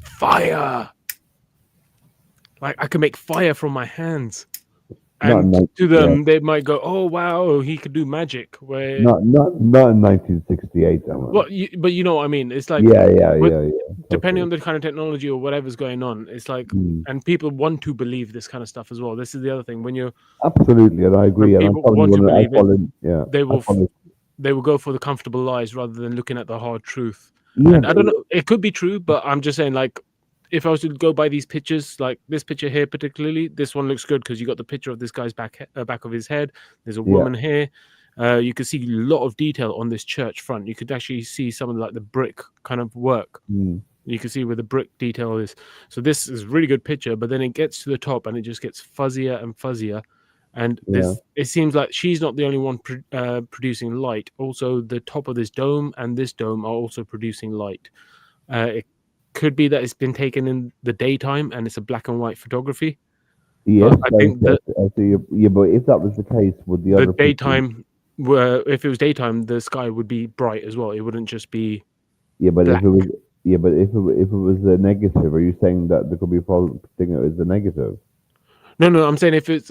Fire! Like, I can make fire from my hands. And to them, they might go, "Oh wow, he could do magic." Where not in 1968. But you know what I mean. It's like depending on the kind of technology or whatever's going on, it's like, and people want to believe this kind of stuff as well. This is the other thing. When you're absolutely, and I agree. And people want to believe it, they will go for the comfortable lies rather than looking at the hard truth. And I don't know, it could be true, but I'm just saying, like, if I was to go by these pictures, like this picture here particularly, this one looks good because you got the picture of this guy's back of his head. There's a woman here. You can see a lot of detail on this church front. You could actually see some of the brick kind of work. You can see where the brick detail is. So this is a really good picture, but then it gets to the top and it just gets fuzzier and fuzzier. And it seems like she's not the only one producing light. Also, the top of this dome and this dome are also producing light. It could be that it's been taken in the daytime and it's a black and white photography. Yes, I think that but if that was the case, would the other daytime, if it was daytime, the sky would be bright as well. It wouldn't just be but black. if it was a negative, are you saying that there could be a false thing that is a negative? No, I'm saying if it's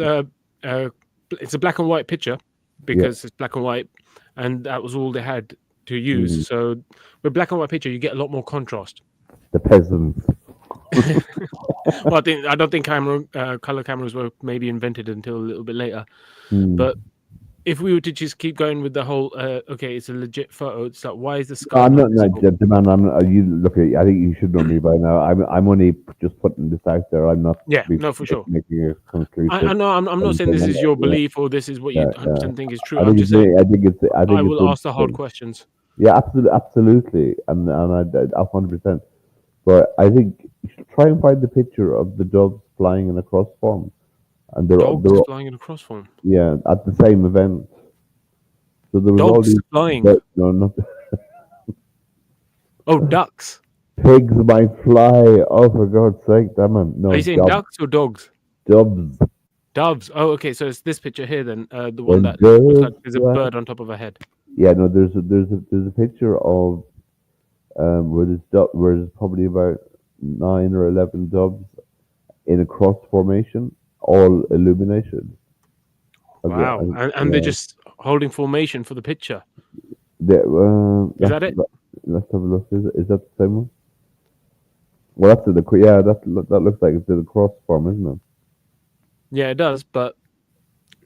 it's a black and white picture because it's black and white, and that was all they had to use. So with black and white picture, you get a lot more contrast. The peasants. Well, I don't think color cameras were maybe invented until a little bit later. Hmm. But if we were to just keep going with the whole, okay, it's a legit photo. It's like, why is the sky? I'm not, visible? man. You look at. I think you should know me by now. I'm only just putting this out there. I'm not. Yeah, no, for sure. Making a conclusive. I know. I'm not saying this is your belief or this is what you 100% think is true. I I'm just saying. I think I will ask the hard questions. Yeah, absolutely, and I 100%. But I think you should try and find the picture of the doves flying in a cross form, and they're flying in a cross form. Yeah, at the same event. So there was all Dogs these flying. No, not Oh, ducks. pigs might fly. Oh, for God's sake, that man. No, Are you saying ducks or dogs? Doves. Doves. Oh, okay. So it's this picture here then. The one that looks like there's a bird on top of a head. Yeah, no. There's a picture of where there's probably about 9 or 11 doves in a cross formation, all illuminated. Wow. And they're just holding formation for the picture. Is that it? Let's have a look. Is that the same one? Well, that's that looks like it's in a cross form, isn't it? Yeah, it does, but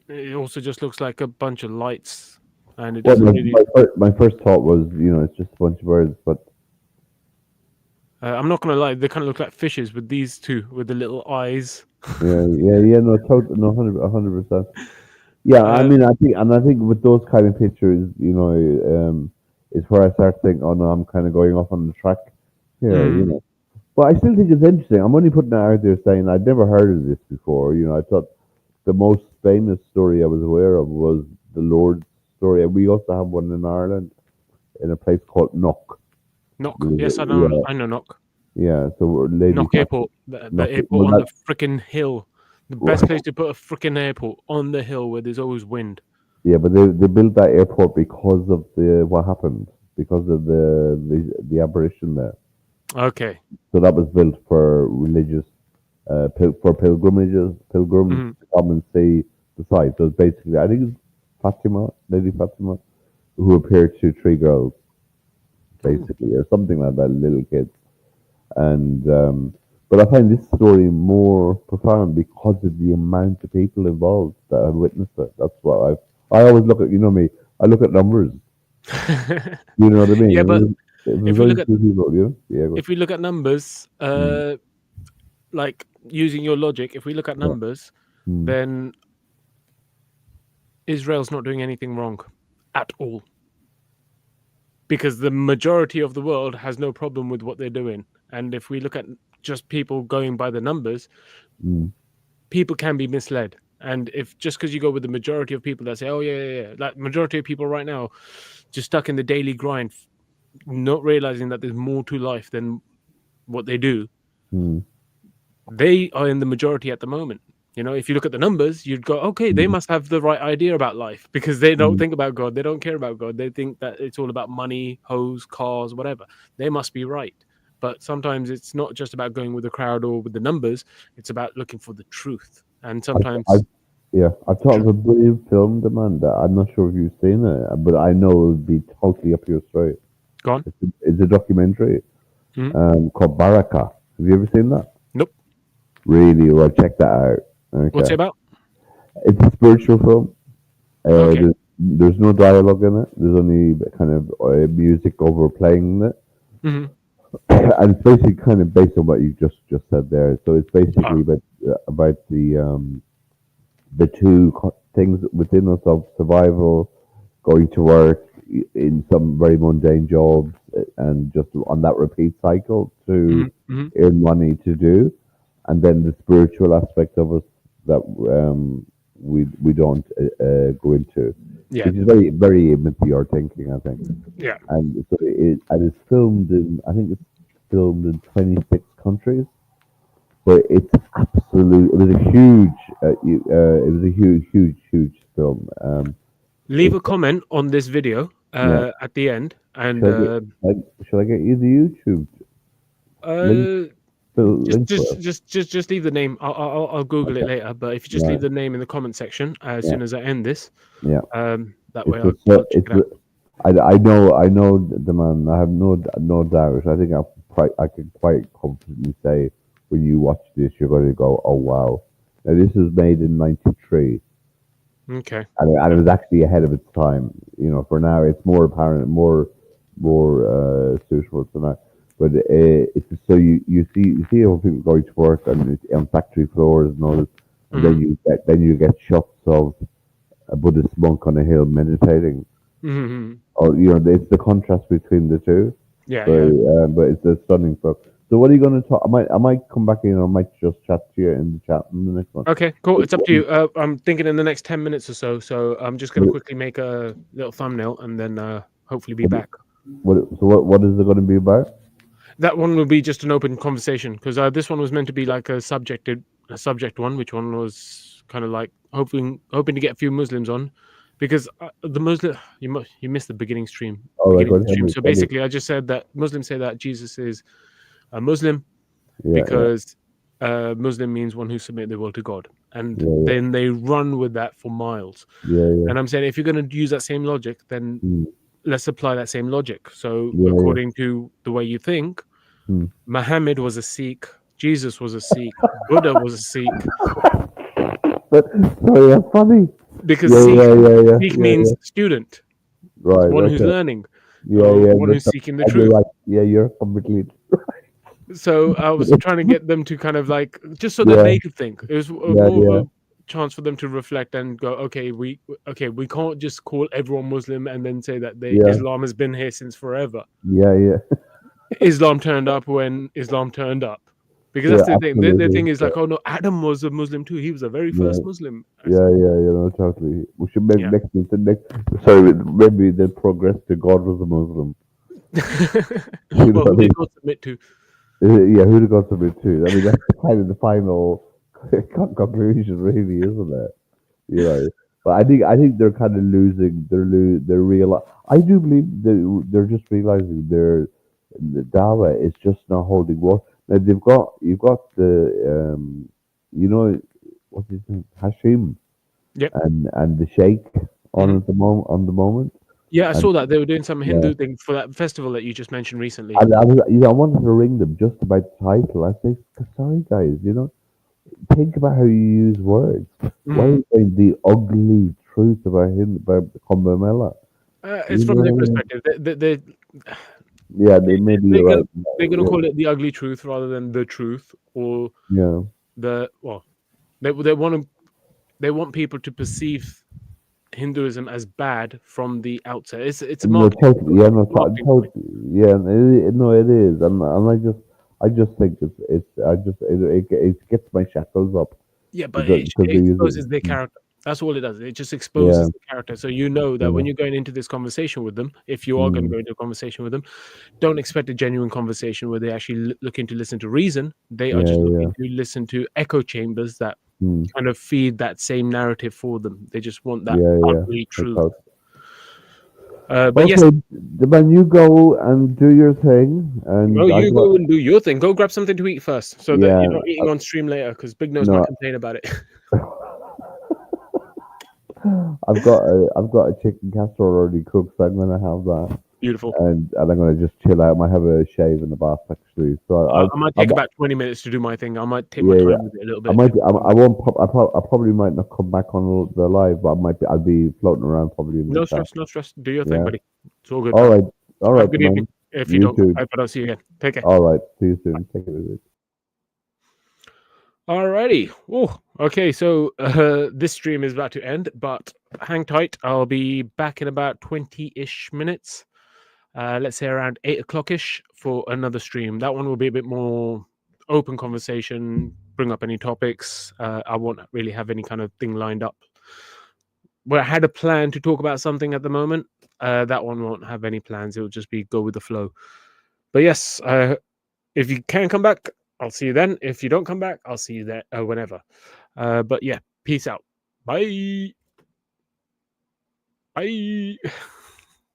it also just looks like a bunch of lights, and it doesn't really. My first thought was, it's just a bunch of birds, but I'm not gonna lie, they kind of look like fishes with these two with the little eyes. yeah, no, totally, no, 100%. Yeah, I think with those kind of pictures, is where I start thinking, oh no, I'm kind of going off on the track here, But I still think it's interesting. I'm only putting it out there saying I'd never heard of this before. I thought the most famous story I was aware of was the Lord's story, and we also have one in Ireland in a place called Knock. Knock, yes, I know. I know Knock. Yeah, so Lady Knock Airport, the airport on the freaking hill. The best place to put a freaking airport on the hill where there's always wind. Yeah, but they built that airport because of what happened, because of the apparition there. Okay. So that was built for religious, for pilgrims to come and see the site. So it's basically, I think it's Lady Fatima, who appeared to 3 girls, basically, or something like that, little kids. And but I find this story more profound because of the amount of people involved that have witnessed it. That's what I always look at. You know me, I look at numbers. You know what I mean? Yeah, but if we look at people, if we look at numbers, like using your logic, if we look at numbers, then Israel's not doing anything wrong at all. Because the majority of the world has no problem with what they're doing. And if we look at just people going by the numbers, people can be misled. And if just because you go with the majority of people that say, oh, yeah, like majority of people right now just stuck in the daily grind, not realizing that there's more to life than what they do, they are in the majority at the moment. If you look at the numbers, you'd go, okay, they must have the right idea about life because they don't think about God. They don't care about God. They think that it's all about money, hoes, cars, whatever. They must be right. But sometimes it's not just about going with the crowd or with the numbers. It's about looking for the truth. And sometimes... I thought it was a brilliant film, Amanda. I'm not sure if you've seen it, but I know it would be totally up your street. Go on. It's a documentary called Baraka. Have you ever seen that? Nope. Really? Well, check that out. Okay. What's it about? It's a spiritual film. Okay. There's no dialogue in it. There's only kind of music overplaying it. And it's basically kind of based on what you just said there. So it's basically about the two things within us of survival, going to work in some very mundane jobs, and just on that repeat cycle to earn money to do, and then the spiritual aspect of us that we don't go into, which is very very immature thinking, I think. Yeah. And so it's filmed in, I think it's filmed in 26 countries, but it's absolute. It was a huge film. Leave a comment on this video at the end, and should I get you the YouTube? link for it. Just leave the name. I'll Google it later. But if you just leave the name in the comment section as soon as I end this, Yeah. that way It's I'll check it out. I know the man. I have no doubt. I think I can quite confidently say when you watch this, you're going to go, "Oh wow!" Now this was made in '93, Okay. and it was actually ahead of its time. For now, it's more apparent, more suitable to now. But it's so you see how people going to work on factory floors and all this, and then you get shots of a Buddhist monk on a hill meditating. Mm-hmm. Or it's the contrast between the two. Yeah, But it's a stunning film. So what are you going to talk? I might come back in, or I might just chat to you in the chat in the next one. Okay, cool. It's up to you. I'm thinking in the next 10 minutes or so. So I'm just going to quickly make a little thumbnail and then hopefully be back. What is it going to be about? That one will be just an open conversation because this one was meant to be like a subject one, which one was kind of like hoping to get a few Muslims on, because the Muslim you missed the beginning stream. So basically, I just said that Muslims say that Jesus is a Muslim because Muslim means one who submit their will to God, and then they run with that for miles. And I'm saying if you're going to use that same logic, then let's apply that same logic. So according to the way you think, Mohammed was a Sikh, Jesus was a Sikh, Buddha was a Sikh. But that's funny. Because Sikh means student, right? One who's learning, one who's seeking the truth. Right. Yeah, you're completely right. So I was trying to get them to kind of like just so that they could think. It was more of a chance for them to reflect and go, okay, we can't just call everyone Muslim and then say that Islam has been here since forever. Islam turned up when Islam turned up, because that's the thing. The thing is like, oh no, Adam was a Muslim too. He was the very first Muslim. Totally. We should maybe maybe then progress to God was a Muslim. Well, who did God submit to? Who did God submit to? I mean, that's kind of the final conclusion, really, isn't it? But I think they're kind of losing. They're real. I do believe they're just realizing the Dawa is just not holding water. Now you've got the what's his name, Hashim, and the Sheikh on the moment. Yeah, I saw that they were doing some Hindu thing for that festival that you just mentioned recently. I wanted to ring them just about the title. I say, sorry guys, think about how you use words. Why are you saying the ugly truth about him, about Kumbh Mela? It's from their perspective. They may be right. They're going to call it the ugly truth rather than the truth, or they want people to perceive Hinduism as bad from the outset. It's a marketing. It is, and I just think it gets my shackles up. Yeah, but it exposes their character. That's all it does. It just exposes the character. So that when you're going into this conversation with them, if you are going to go into a conversation with them, don't expect a genuine conversation where they actually looking to listen to reason. They are just looking to listen to echo chambers that kind of feed that same narrative for them. They just want that ugly truth. But yes, then you go and do your thing. And you go and do your thing. Go grab something to eat first, so that you're not eating on stream later. Because Big Nose might complain about it. I've got a chicken casserole already cooked, so I'm gonna have that. Beautiful. And I'm gonna just chill out. I might have a shave in the bath actually. So I might take about 20 minutes to do my thing. I might take my time with it a little bit. I probably might not come back on the live, but I'll be floating around probably. No stress. Do your thing, buddy. It's all good. All right. Good evening. If you don't, I hope I don't see you again. Take care. All right. See you soon. Take it easy. Alrighty. Oh, okay. So this stream is about to end, but hang tight. I'll be back in about 20-ish minutes. Let's say around 8 o'clock-ish for another stream. That one will be a bit more open conversation, bring up any topics. I won't really have any kind of thing lined up. Well, I had a plan to talk about something at the moment. That one won't have any plans. It'll just be go with the flow. But yes, if you can come back, I'll see you then. If you don't come back, I'll see you there whenever. But yeah, peace out. Bye. Bye.